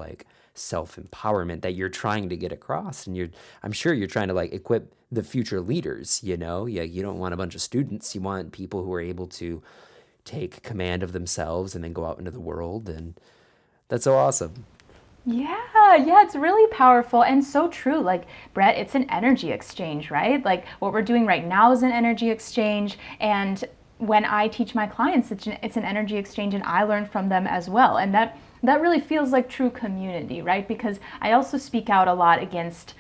self-empowerment that you're trying to get across. And I'm sure you're trying to equip the future leaders, Yeah, you don't want a bunch of students. You want people who are able to take command of themselves and then go out into the world. And that's so awesome. Yeah, it's really powerful and so true. Brett, it's an energy exchange, right? What we're doing right now is an energy exchange. And when I teach my clients, it's an energy exchange, and I learn from them as well. And that really feels like true community, right? Because I also speak out a lot against,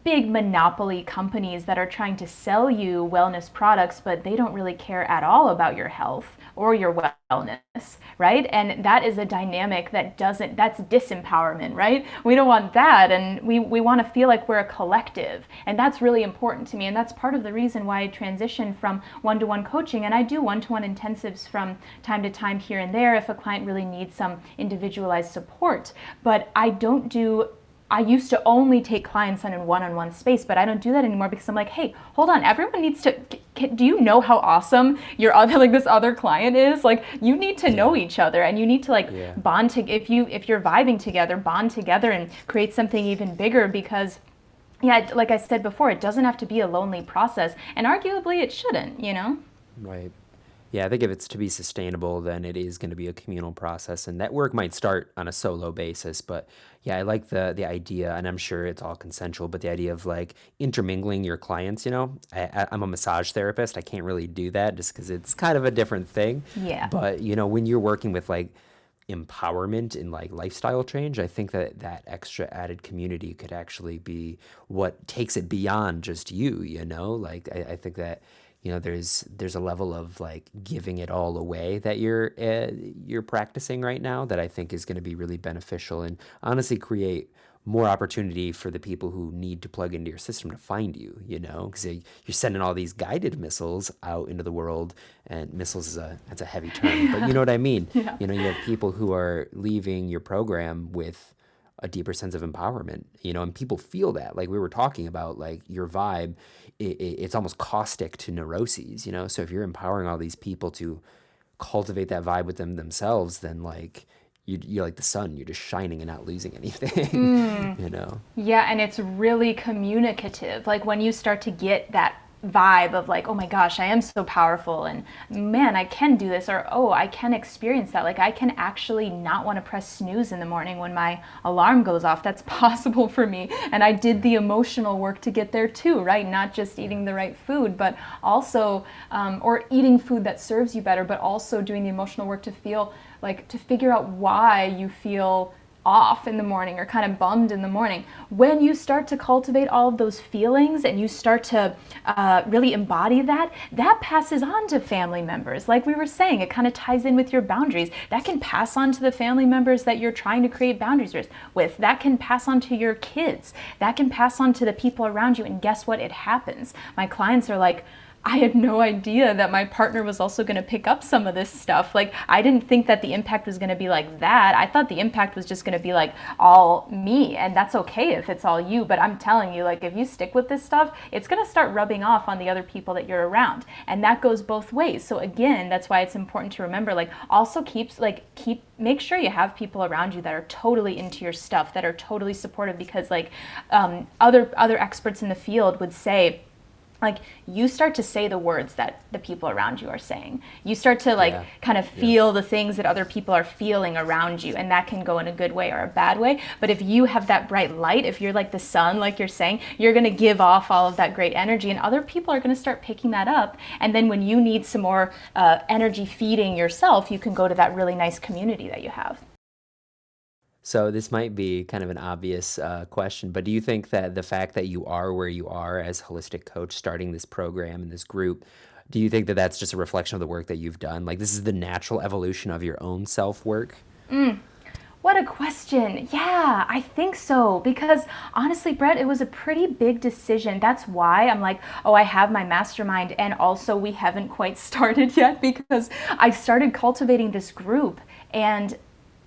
big monopoly companies that are trying to sell you wellness products, but they don't really care at all about your health or your wellness, right? And that is a dynamic that's disempowerment, right? We don't want that, and we want to feel like we're a collective, and that's really important to me, and that's part of the reason why I transition from one-to-one coaching, and I do one-to-one intensives from time to time here and there if a client really needs some individualized support, but I used to only take clients on a one-on-one space, but I don't do that anymore because I'm hey, hold on, everyone needs to, do you know how awesome your other, this other client is? You need to know each other, and you need to bond if you're vibing together, bond together and create something even bigger, because like I said before, it doesn't have to be a lonely process, and arguably it shouldn't, Right. Yeah, I think if it's to be sustainable, then it is going to be a communal process, and that work might start on a solo basis. But yeah, I like the idea, and I'm sure it's all consensual, but the idea of intermingling your clients. I'm a massage therapist. I can't really do that just because it's kind of a different thing. Yeah. But when you're working with empowerment and lifestyle change, I think that extra added community could actually be what takes it beyond just you. I think that there's a level of giving it all away that you're practicing right now that I think is going to be really beneficial, and honestly create more opportunity for the people who need to plug into your system to find you, because you're sending all these guided missiles out into the world, and missiles that's a heavy term, but you know what I mean. Yeah. You have people who are leaving your program with a deeper sense of empowerment, and people feel that, we were talking about, your vibe, it's almost caustic to neuroses, so if you're empowering all these people to cultivate that vibe with themselves, then you're like the sun, you're just shining and not losing anything. Yeah, and it's really communicative. When you start to get that vibe of oh my gosh, I am so powerful, and man, I can do this, or oh, I can experience that. I can actually not want to press snooze in the morning when my alarm goes off. That's possible for me, and I did the emotional work to get there too, right? Not just eating the right food, but also or eating food that serves you better, but also doing the emotional work to feel to figure out why you feel off in the morning or kind of bummed in the morning. When you start to cultivate all of those feelings and you start to really embody that passes on to family members. Like we were saying, it kind of ties in with your boundaries. That can pass on to the family members that you're trying to create boundaries with. That can pass on to your kids. That can pass on to the people around you. And guess what? It happens. My clients are I had no idea that my partner was also going to pick up some of this stuff. Like, I didn't think that the impact was going to be like that. I thought the impact was just going to be like all me, and that's okay if it's all you. But I'm telling you, like, if you stick with this stuff, it's going to start rubbing off on the other people that you're around. And that goes both ways. So again, that's why it's important to remember, like, also make sure you have people around you that are totally into your stuff, that are totally supportive, because like other experts in the field would say, like, you start to say the words that the people around you are saying. You start to kind of feel the things that other people are feeling around you, and that can go in a good way or a bad way. But if you have that bright light, if you're like the sun, like you're saying, you're going to give off all of that great energy, and other people are going to start picking that up. And then when you need some more energy feeding yourself, you can go to that really nice community that you have. So this might be kind of an obvious question, but do you think that the fact that you are where you are as a holistic coach, starting this program and this group, do you think that that's just a reflection of the work that you've done? Like, this is the natural evolution of your own self-work? What a question. Yeah, I think so. Because honestly, Brett, it was a pretty big decision. That's why I'm like, oh, I have my mastermind. And also, we haven't quite started yet, because I started cultivating this group, and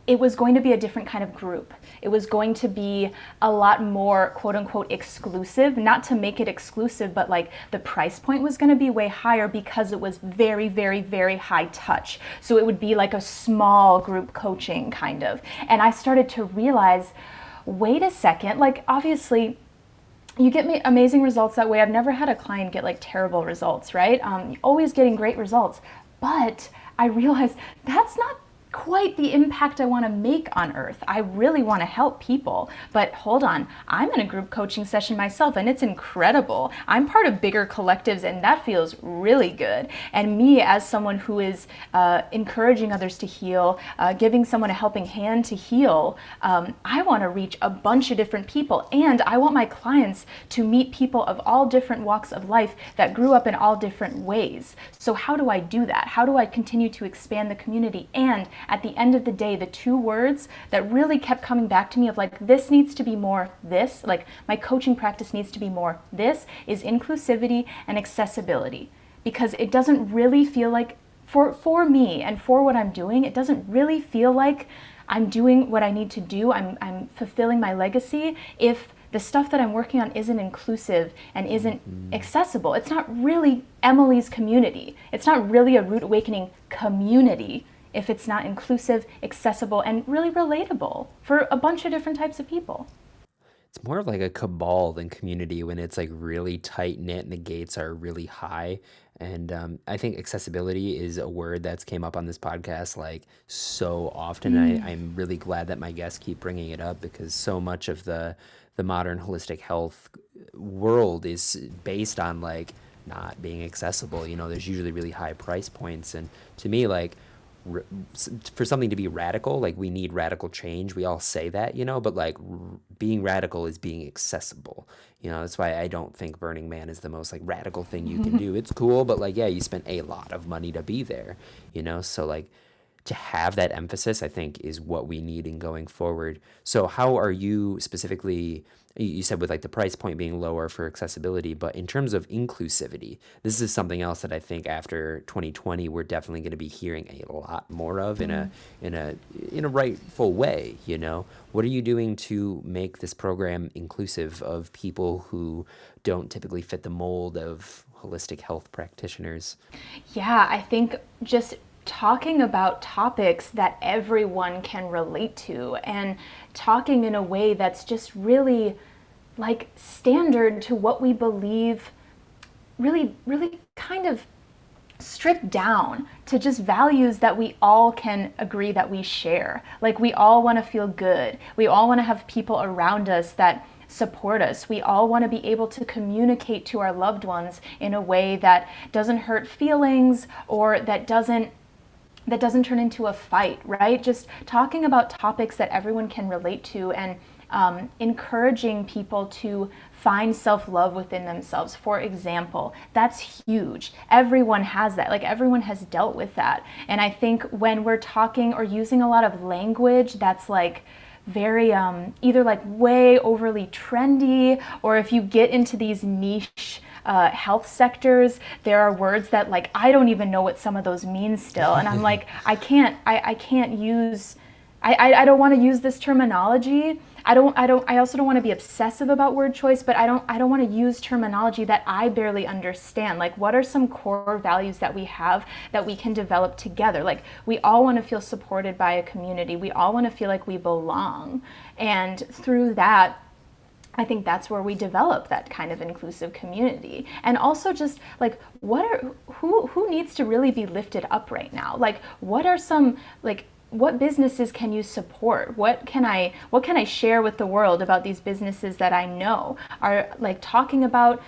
it was going to be a different kind of group. It was going to be a lot more quote unquote exclusive, not to make it exclusive, but like the price point was going to be way higher because it was very, very, very high touch. So it would be like a small group coaching kind of. And I started to realize, wait a second, like obviously you get amazing results that way. I've never had a client get like terrible results, right? Always getting great results. But I realized that's not quite the impact I want to make on earth. I really want to help people, but hold on, I'm in a group coaching session myself, and it's incredible. I'm part of bigger collectives, and that feels really good. And me, as someone who is encouraging others to heal, giving someone a helping hand to heal, I want to reach a bunch of different people, and I want my clients to meet people of all different walks of life that grew up in all different ways. So how do I do that? How do I continue to expand the community? And at the end of the day, the two words that really kept coming back to me of like, this needs to be more this, like my coaching practice needs to be more this, is inclusivity and accessibility. Because it doesn't really feel like, for me and for what I'm doing, it doesn't really feel like I'm doing what I need to do, I'm fulfilling my legacy, if the stuff that I'm working on isn't inclusive and isn't accessible. It's not really Emily's community. It's not really a Root Awakening community if it's not inclusive, accessible, and really relatable for a bunch of different types of people. It's more of like a cabal than community when it's like really tight knit and the gates are really high. And I think accessibility is a word that's came up on this podcast like so often. I'm really glad that my guests keep bringing it up, because so much of the modern holistic health world is based on like not being accessible. You know, there's usually really high price points, and to me, like, for something to be radical, like we need radical change. We all say that, you know, but like being radical is being accessible. You know, that's why I don't think Burning Man is the most like radical thing you can do. It's cool, but like, yeah, you spent a lot of money to be there, you know? So like to have that emphasis, I think, is what we need in going forward. So how are you specifically, you said with like the price point being lower for accessibility, but in terms of inclusivity, this is something else that I think after 2020 we're definitely going to be hearing a lot more of in a rightful way. You know, what are you doing to make this program inclusive of people who don't typically fit the mold of holistic health practitioners? Yeah, I think just talking about topics that everyone can relate to, and talking in a way that's just really like standard to what we believe, really, really kind of stripped down to just values that we all can agree that we share. Like, we all want to feel good. We all want to have people around us that support us. We all want to be able to communicate to our loved ones in a way that doesn't hurt feelings, or that doesn't turn into a fight, right? Just talking about topics that everyone can relate to, and encouraging people to find self-love within themselves. For example, that's huge. Everyone has that. Like, everyone has dealt with that. And I think when we're talking or using a lot of language that's like very either like way overly trendy, or if you get into these niche health sectors. There are words that like I don't even know what some of those mean still, and I'm like I can't use. I don't want to use this terminology. I also don't want to be obsessive about word choice, but I don't want to use terminology that I barely understand. Like, what are some core values that we have that we can develop together? Like, we all want to feel supported by a community. We all want to feel like we belong. And through that, I think that's where we develop that kind of inclusive community. And also just like, who needs to really be lifted up right now? Like, what are some, like, what businesses can you support? What can I share with the world about these businesses that I know are like talking about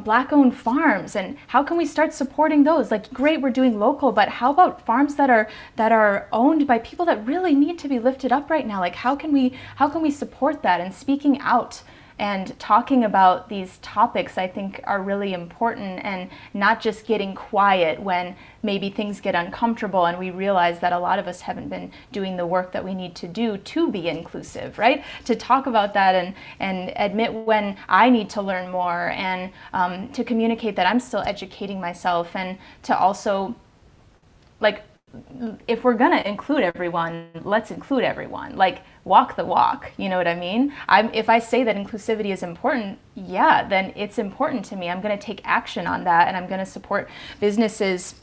Black-owned farms, and how can we start supporting those? Like, great, we're doing local, but how about farms that are owned by people that really need to be lifted up right now? Like, how can we support that? And speaking out and talking about these topics, I think, are really important, and not just getting quiet when maybe things get uncomfortable and we realize that a lot of us haven't been doing the work that we need to do to be inclusive, right? To talk about that and admit when I need to learn more, and to communicate that I'm still educating myself, and to also, like, if we're gonna include everyone, let's include everyone. Like, walk the walk, you know what I mean? If I say that inclusivity is important, yeah, then it's important to me. I'm gonna take action on that, and I'm gonna support businesses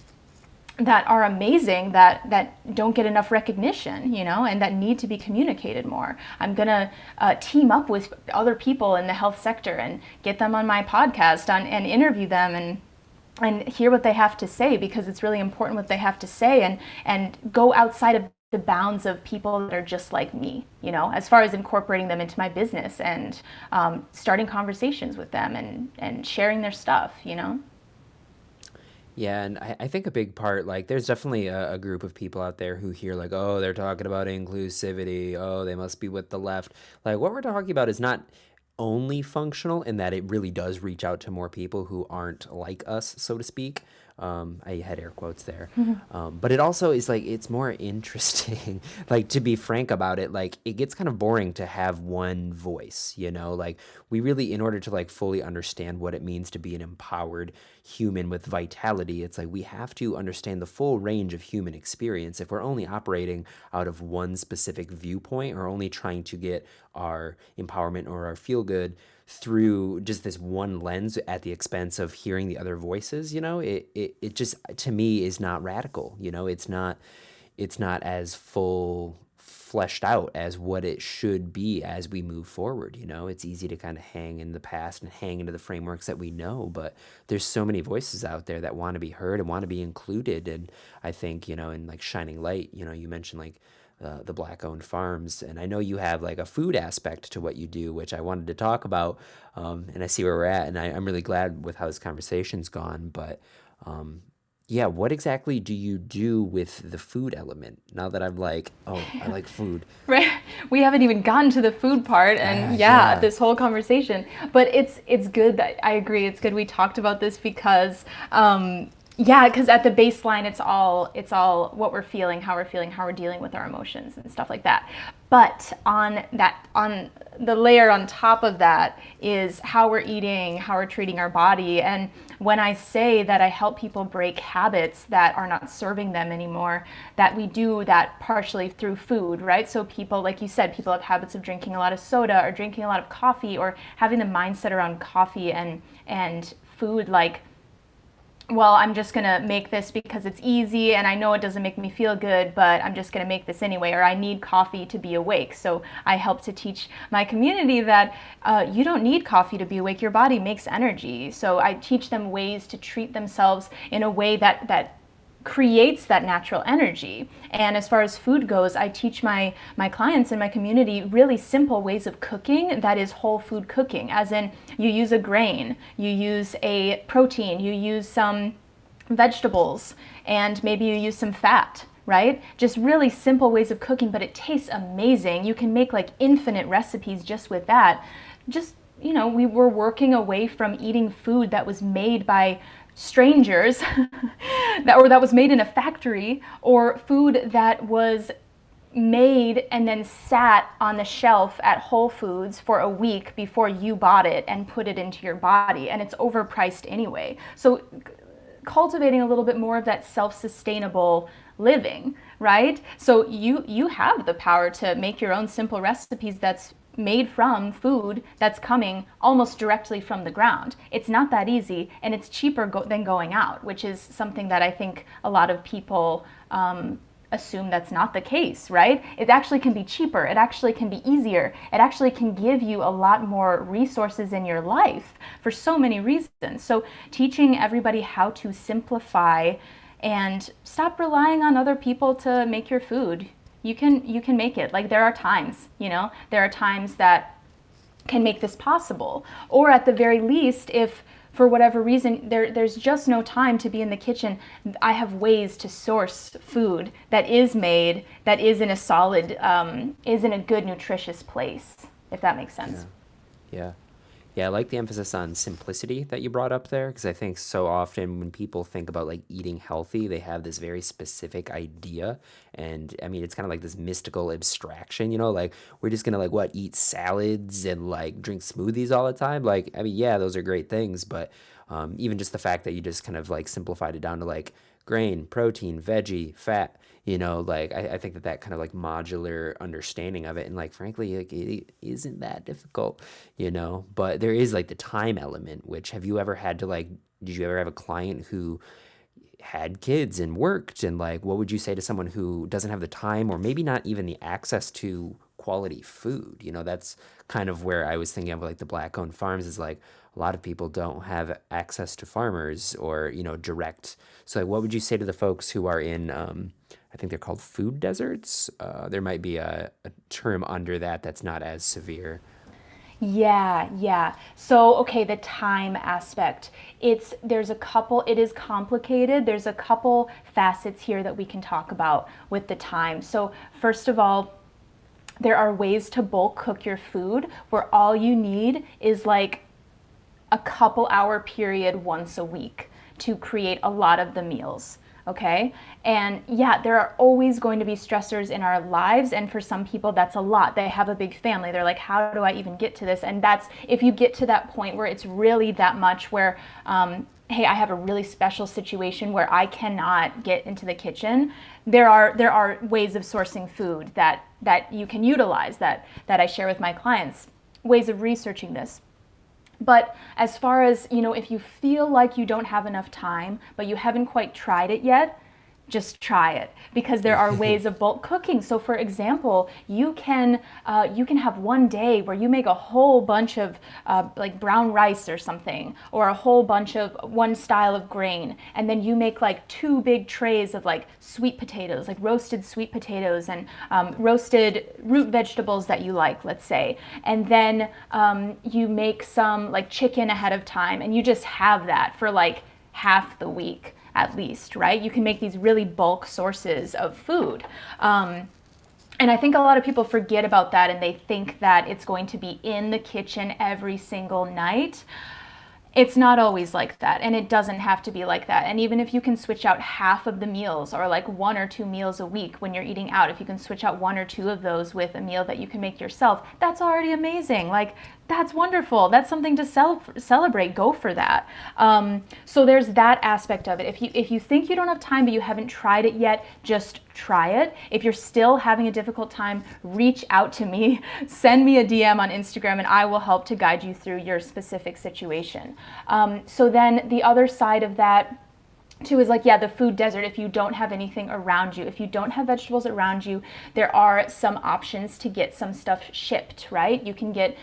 that are amazing, that don't get enough recognition, you know, and that need to be communicated more. I'm gonna team up with other people in the health sector and get them on my podcast and interview them and hear what they have to say, because it's really important what they have to say, and go outside of the bounds of people that are just like me, you know, as far as incorporating them into my business and starting conversations with them and sharing their stuff, you know? Yeah, and I think a big part, like, there's definitely a group of people out there who hear, like, oh, they're talking about inclusivity, oh, they must be with the left. Like, what we're talking about is not only functional in that it really does reach out to more people who aren't like us, so to speak. I had air quotes there. But it also is like, it's more interesting. Like, to be frank about it, like, it gets kind of boring to have one voice, you know? Like, we really, in order to like fully understand what it means to be an empowered human with vitality, it's like we have to understand the full range of human experience. If we're only operating out of one specific viewpoint, or only trying to get our empowerment or our feel good through just this one lens at the expense of hearing the other voices, you know, it just, to me, is not radical. You know, it's not as full fleshed out as what it should be as we move forward. You know, it's easy to kind of hang in the past and hang into the frameworks that we know, but there's so many voices out there that want to be heard and want to be included. And I think, you know, in like shining light, you know, you mentioned like the Black-owned farms, and I know you have like a food aspect to what you do, which I wanted to talk about, and I see where we're at, and I'm really glad with how this conversation's gone. But yeah, what exactly do you do with the food element? Now that I'm like, oh, I like food. Right. We haven't even gotten to the food part, and Yeah. this whole conversation. But it's good that, I agree, it's good we talked about this, because because at the baseline, it's all what we're feeling, how we're dealing with our emotions and stuff like that. But on the layer on top of that is how we're eating, how we're treating our body. And when I say that I help people break habits that are not serving them anymore, that we do that partially through food, right? So people, like you said, people have habits of drinking a lot of soda or drinking a lot of coffee, or having the mindset around coffee and food like, well, I'm just going to make this because it's easy and I know it doesn't make me feel good, but I'm just going to make this anyway, or I need coffee to be awake. So I help to teach my community that you don't need coffee to be awake. Your body makes energy. So I teach them ways to treat themselves in a way that creates that natural energy. And as far as food goes, I teach my clients in my community really simple ways of cooking that is whole food cooking, as in you use a grain, you use a protein, you use some vegetables, and maybe you use some fat, right? Just really simple ways of cooking, but it tastes amazing. You can make like infinite recipes just with that. Just, you know, we were working away from eating food that was made by strangers that was made in a factory, or food that was made and then sat on the shelf at Whole Foods for a week before you bought it and put it into your body, and it's overpriced anyway. So cultivating a little bit more of that self-sustainable living, right? So you have the power to make your own simple recipes that's made from food that's coming almost directly from the ground. It's not that easy, and it's cheaper than going out, which is something that I think a lot of people assume that's not the case, right? It actually can be cheaper. It actually can be easier. It actually can give you a lot more resources in your life for so many reasons. So teaching everybody how to simplify and stop relying on other people to make your food. You can make it. Like, there are times, there are times that can make this possible. Or at the very least, if for whatever reason there's just no time to be in the kitchen, I have ways to source food that is made, that is in a solid, is in a good nutritious place, if that makes sense. Yeah. Yeah, I like the emphasis on simplicity that you brought up there, because I think so often when people think about like eating healthy, they have this very specific idea. And I mean, it's kind of like this mystical abstraction, like we're just gonna like eat salads and like drink smoothies all the time. Like, I mean, yeah, those are great things, but even just the fact that you just kind of like simplified it down to like grain, protein, veggie, fat, like I think that kind of like modular understanding of it, and like frankly, like it isn't that difficult, but there is like the time element, which have you ever had to like, did you ever have a client who had kids and worked, and like what would you say to someone who doesn't have the time or maybe not even the access to quality food? That's kind of where I was thinking of like the black owned farms, is like a lot of people don't have access to farmers or direct. So like, what would you say to the folks who are in I think they're called food deserts? There might be a term under that that's not as severe. Yeah. So, okay, the time aspect. It is complicated. There's a couple facets here that we can talk about with the time. So, first of all, there are ways to bulk cook your food where all you need is like a couple hour period once a week to create a lot of the meals. Okay. And yeah, there are always going to be stressors in our lives. And for some people, that's a lot. They have a big family. They're like, how do I even get to this? And that's, if you get to that point where it's really that much where, hey, I have a really special situation where I cannot get into the kitchen, there are ways of sourcing food that you can utilize that I share with my clients, ways of researching this. But as far as, if you feel like you don't have enough time, but you haven't quite tried it yet, just try it, because there are ways of bulk cooking. So for example, you can have one day where you make a whole bunch of like brown rice or something, or a whole bunch of one style of grain, and then you make like 2 big trays of like sweet potatoes, like roasted sweet potatoes and roasted root vegetables that you like, let's say, and then you make some like chicken ahead of time, and you just have that for like half the week at least, right? You can make these really bulk sources of food. And I think a lot of people forget about that, and they think that it's going to be in the kitchen every single night. It's not always like that, and it doesn't have to be like that. And even if you can switch out half of the meals, or like 1 or 2 meals a week when you're eating out, if you can switch out 1 or 2 of those with a meal that you can make yourself, that's already amazing. Like, that's wonderful. That's something to celebrate. Go for that. So there's that aspect of it. If you think you don't have time but you haven't tried it yet, just try it. If you're still having a difficult time, reach out to me. Send me a DM on Instagram, and I will help to guide you through your specific situation. So then the other side of that too is like, yeah, the food desert. If you don't have anything around you, if you don't have vegetables around you, there are some options to get some stuff shipped, right? You can get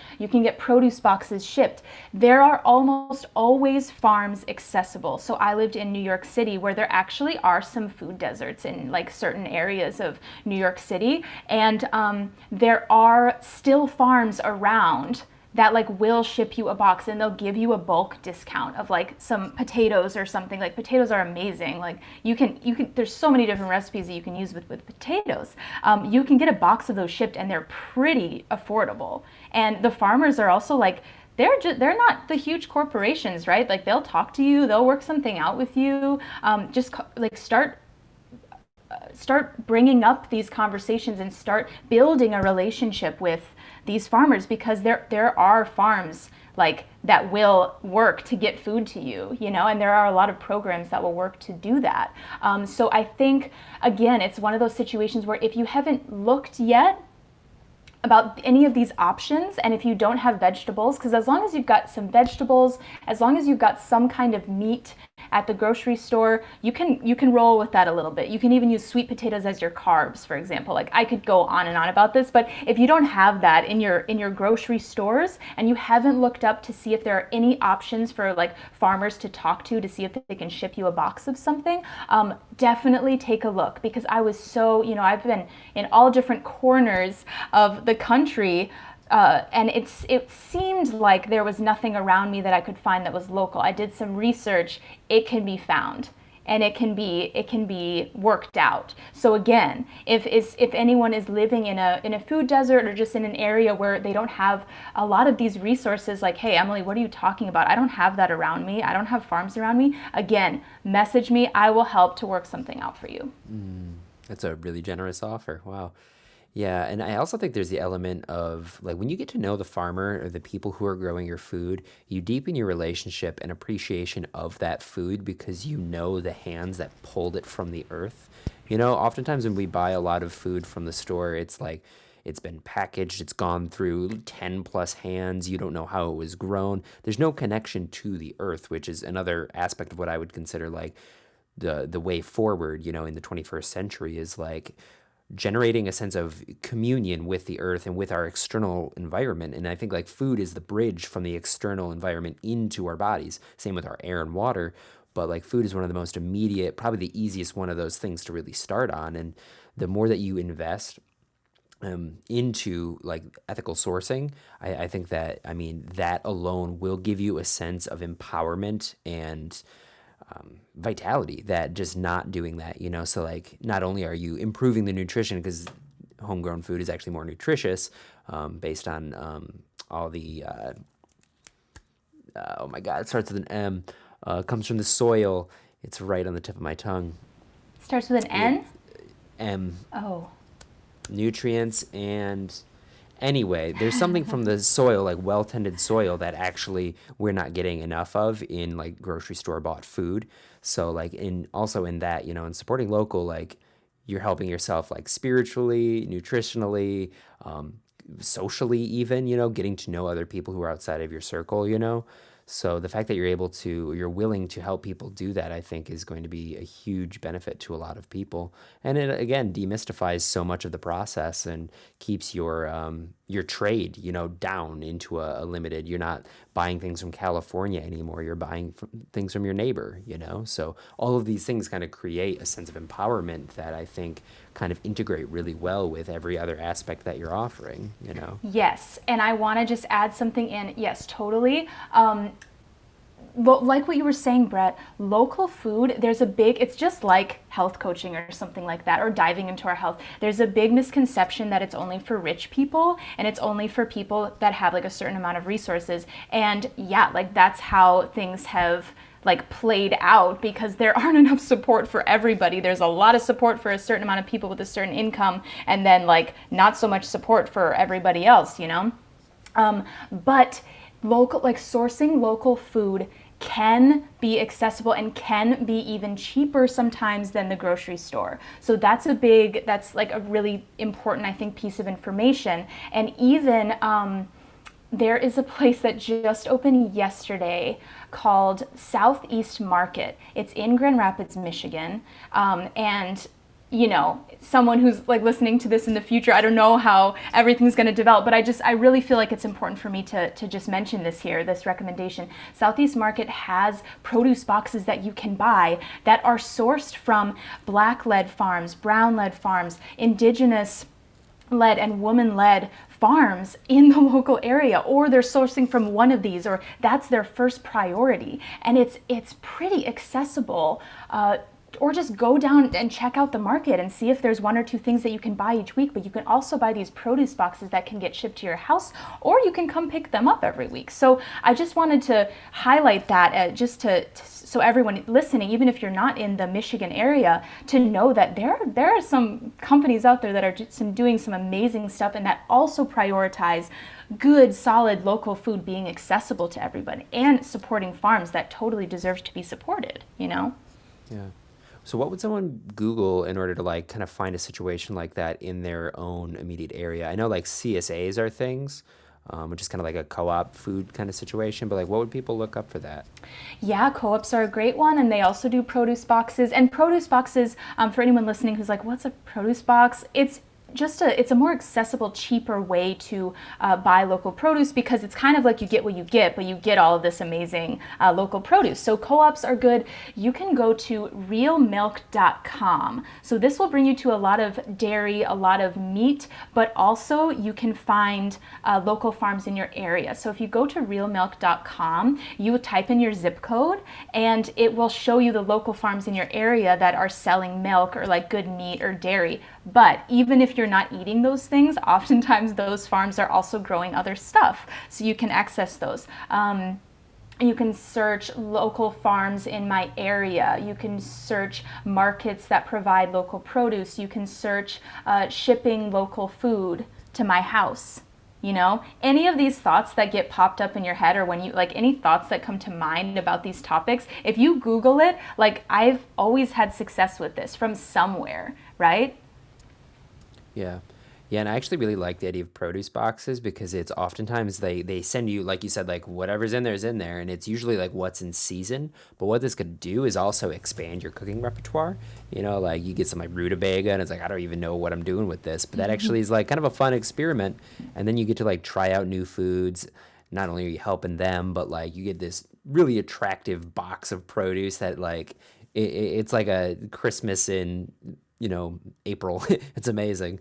produce boxes shipped. There are almost always farms accessible. So I lived in New York City, where there actually are some food deserts in like certain areas of New York City, and there are still farms around that like will ship you a box, and they'll give you a bulk discount of like some potatoes or something. Like, potatoes are amazing. Like, you can there's so many different recipes that you can use with potatoes. You can get a box of those shipped, and they're pretty affordable. And the farmers are also like, they're not the huge corporations, right? Like, they'll talk to you, they'll work something out with you. Just like start start bringing up these conversations and start building a relationship with these farmers, because there are farms like that will work to get food to you, and there are a lot of programs that will work to do that. So I think, again, it's one of those situations where if you haven't looked yet about any of these options, and if you don't have vegetables, because as long as you've got some vegetables, as long as you've got some kind of meat at the grocery store, you can roll with that a little bit. You can even use sweet potatoes as your carbs, for example. Like, I could go on and on about this, but if you don't have that in your grocery stores, and you haven't looked up to see if there are any options for like farmers to talk to see if they can ship you a box of something, definitely take a look. Because I was so, I've been in all different corners of the country, and it seemed like there was nothing around me that I could find that was local. I did some research. It can be found, and it can be worked out. So again, if anyone is living in a food desert, or just in an area where they don't have a lot of these resources, like, hey, Emily, what are you talking about? I don't have that around me. I don't have farms around me. Again, message me. I will help to work something out for you. That's a really generous offer. Wow. Yeah, and I also think there's the element of, like, when you get to know the farmer or the people who are growing your food, you deepen your relationship and appreciation of that food, because you know the hands that pulled it from the earth. Oftentimes when we buy a lot of food from the store, it's like it's been packaged, it's gone through 10 plus hands, you don't know how it was grown. There's no connection to the earth, which is another aspect of what I would consider like the way forward, in the 21st century, is like generating a sense of communion with the earth and with our external environment. And I think like food is the bridge from the external environment into our bodies. Same with our air and water. But like food is one of the most immediate, probably the easiest one of those things to really start on. And the more that you invest into like ethical sourcing, I think that, that alone will give you a sense of empowerment and vitality, that just not doing that, so like not only are you improving the nutrition, because homegrown food is actually more nutritious, based on all the oh my god, it starts with an M, comes from the soil. It's right on the tip of my tongue. Starts with an N? M. Oh. Nutrients. And anyway, there's something from the soil, like well-tended soil, that actually we're not getting enough of in like grocery store bought food. So like in that, in supporting local, like you're helping yourself like spiritually, nutritionally, socially even, getting to know other people who are outside of your circle, So the fact that you're willing to help people do that, I think is going to be a huge benefit to a lot of people. And it, again, demystifies so much of the process and keeps your trade, down into a limited. You're not buying things from California anymore. You're buying things from your neighbor, So all of these things kind of create a sense of empowerment that I think kind of integrate really well with every other aspect that you're offering, Yes, and I want to just add something in. Yes, totally. Like what you were saying, Brett, local food, it's just like health coaching or something like that, or diving into our health. There's a big misconception that it's only for rich people, and it's only for people that have like a certain amount of resources. And yeah, like that's how things have like played out, because there aren't enough support for everybody. There's a lot of support for a certain amount of people with a certain income, and then like not so much support for everybody else, but sourcing local food can be accessible and can be even cheaper sometimes than the grocery store. So that's like a really important, I think, piece of information. And even there is a place that just opened yesterday called Southeast Market. It's in Grand Rapids, Michigan. And someone who's like listening to this in the future, I don't know how everything's going to develop, but I really feel like it's important for me to just mention this here, this recommendation. Southeast Market has produce boxes that you can buy that are sourced from Black-led farms, brown-led farms, indigenous-led and woman-led farms in the local area, or they're sourcing from one of these, or that's their first priority. And it's pretty accessible or just go down and check out the market and see if there's one or two things that you can buy each week. But you can also buy these produce boxes that can get shipped to your house, or you can come pick them up every week. So I just wanted to highlight that just to so everyone listening, even if you're not in the Michigan area, to know that there are some companies out there that are doing some amazing stuff, and that also prioritize good, solid local food being accessible to everybody and supporting farms that totally deserve to be supported, you know? Yeah. So what would someone Google in order to like kind of find a situation like that in their own immediate area? I know like CSAs are things, which is kind of like a co-op food kind of situation, but like what would people look up for that? Yeah, co-ops are a great one, and they also do produce boxes. And produce boxes, for anyone listening who's like, what's a produce box? It's a more accessible, cheaper way to buy local produce, because it's kind of like you get what you get, but you get all of this amazing local produce. So co-ops are good. You can go to realmilk.com. So this will bring you to a lot of dairy, a lot of meat, but also you can find local farms in your area. So if you go to realmilk.com, you type in your zip code, and it will show you the local farms in your area that are selling milk or like good meat or dairy. But even if you're not eating those things, oftentimes those farms are also growing other stuff, so you can access those. You can search local farms in my area. You can search markets that provide local produce. You can search shipping local food to my house. You know, any of these thoughts that get popped up in your head, or when you like any thoughts that come to mind about these topics, if you Google it, like I've always had success with this from somewhere, right? Yeah. Yeah, and I actually really like the idea of produce boxes, because it's oftentimes they send you, like you said, like whatever's in there is in there, and it's usually like what's in season. But what this could do is also expand your cooking repertoire. You know, like you get some like rutabaga, and it's like, I don't even know what I'm doing with this. But that actually is like kind of a fun experiment. And then you get to like try out new foods. Not only are you helping them, but like you get this really attractive box of produce that like it's like a Christmas in, you know, April. It's amazing.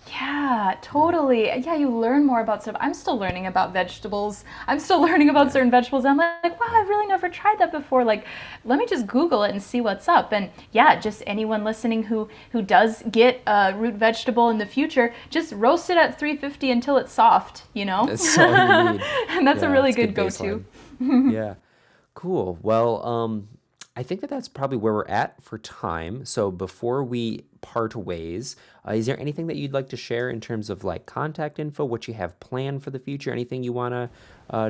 Yeah, totally. Yeah, you learn more about stuff. I'm still learning about vegetables. I'm still learning about certain vegetables. I'm like, wow, I've really never tried that before. Like, let me just Google it and see what's up. And yeah, just anyone listening who does get a root vegetable in the future, just roast it at 350 until it's soft, you know? That's all you need. And that's a Yeah, really it's good baseline. go-to. Yeah. Cool. Well, I think that's probably where we're at for time. So before we part ways, is there anything that you'd like to share in terms of like contact info, what you have planned for the future, anything you want to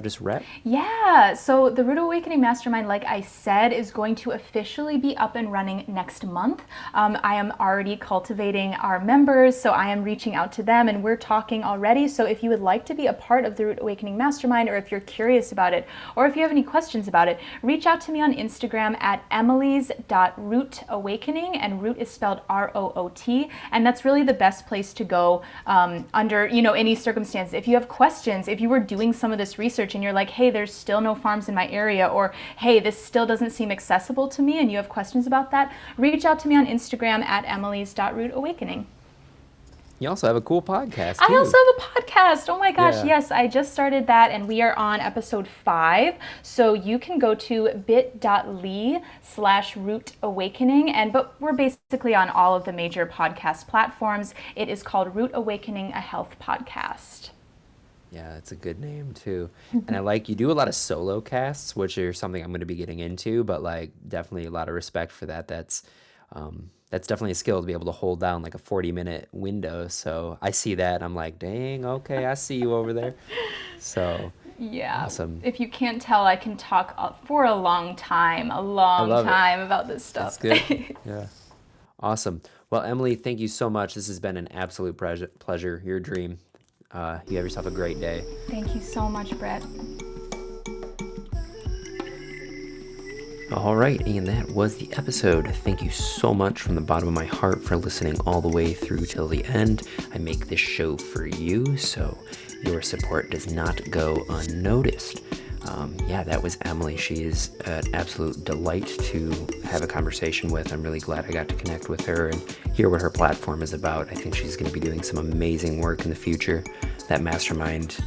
just rep? Yeah, so the Root Awakening Mastermind, like I said, is going to officially be up and running next month. I am already cultivating our members, so I am reaching out to them, and we're talking already. So if you would like to be a part of the Root Awakening Mastermind, or if you're curious about it, or if you have any questions about it, reach out to me on Instagram at emilys.rootawakening, and root is spelled ROOT, and that's really the best place to go under, you know, any circumstances. If you have questions, if you were doing some of this research and you're like, hey, there's still no farms in my area, or hey, this still doesn't seem accessible to me, and you have questions about that, reach out to me on Instagram at emilys.rootawakening. You also have a cool podcast I too. also have a podcast. Oh my gosh, Yeah. yes, I just started that, and we are on episode 5. So you can go to bit.ly/rootawakening, but we're basically on all of the major podcast platforms. It is called Root Awakening, a health podcast. Yeah, that's a good name too. And I like you do a lot of solo casts, which are something I'm going to be getting into, but like definitely a lot of respect for that. That's definitely a skill to be able to hold down like a 40-minute window. So I see that. I'm like, dang, okay, I see you over there. So Yeah. awesome. If you can't tell, I can talk for a long time, love it. about this stuff. That's good. Yeah. Awesome. Well, Emily, thank you so much. This has been an absolute pleasure. Your dream. You have yourself a great day. Thank you so much, Brett. All right, and that was the episode. Thank you so much from the bottom of my heart for listening all the way through till the end. I make this show for you, so your support does not go unnoticed. Yeah, that was Emily. She is an absolute delight to have a conversation with. I'm really glad I got to connect with her and hear what her platform is about. I think she's going to be doing some amazing work in the future. That mastermind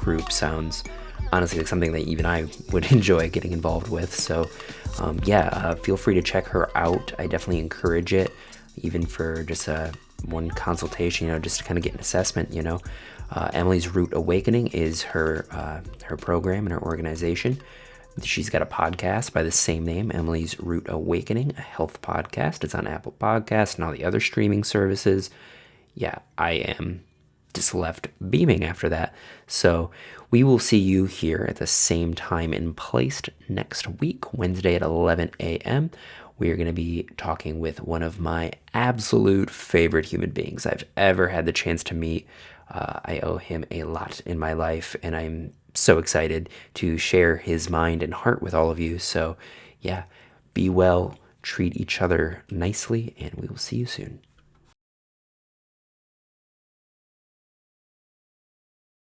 group sounds honestly like something that even I would enjoy getting involved with. So feel free to check her out. I definitely encourage it, even for just one consultation, just to kind of get an assessment. Emily's Root Awakening is her program and her organization. She's got a podcast by the same name, Emily's Root Awakening, a health podcast. It's on Apple Podcasts and all the other streaming services. Yeah, I am just left beaming after that. So we will see you here at the same time and place next week, Wednesday at 11 a.m. We are going to be talking with one of my absolute favorite human beings I've ever had the chance to meet. I owe him a lot in my life, and I'm so excited to share his mind and heart with all of you. So yeah, be well, treat each other nicely, and we will see you soon.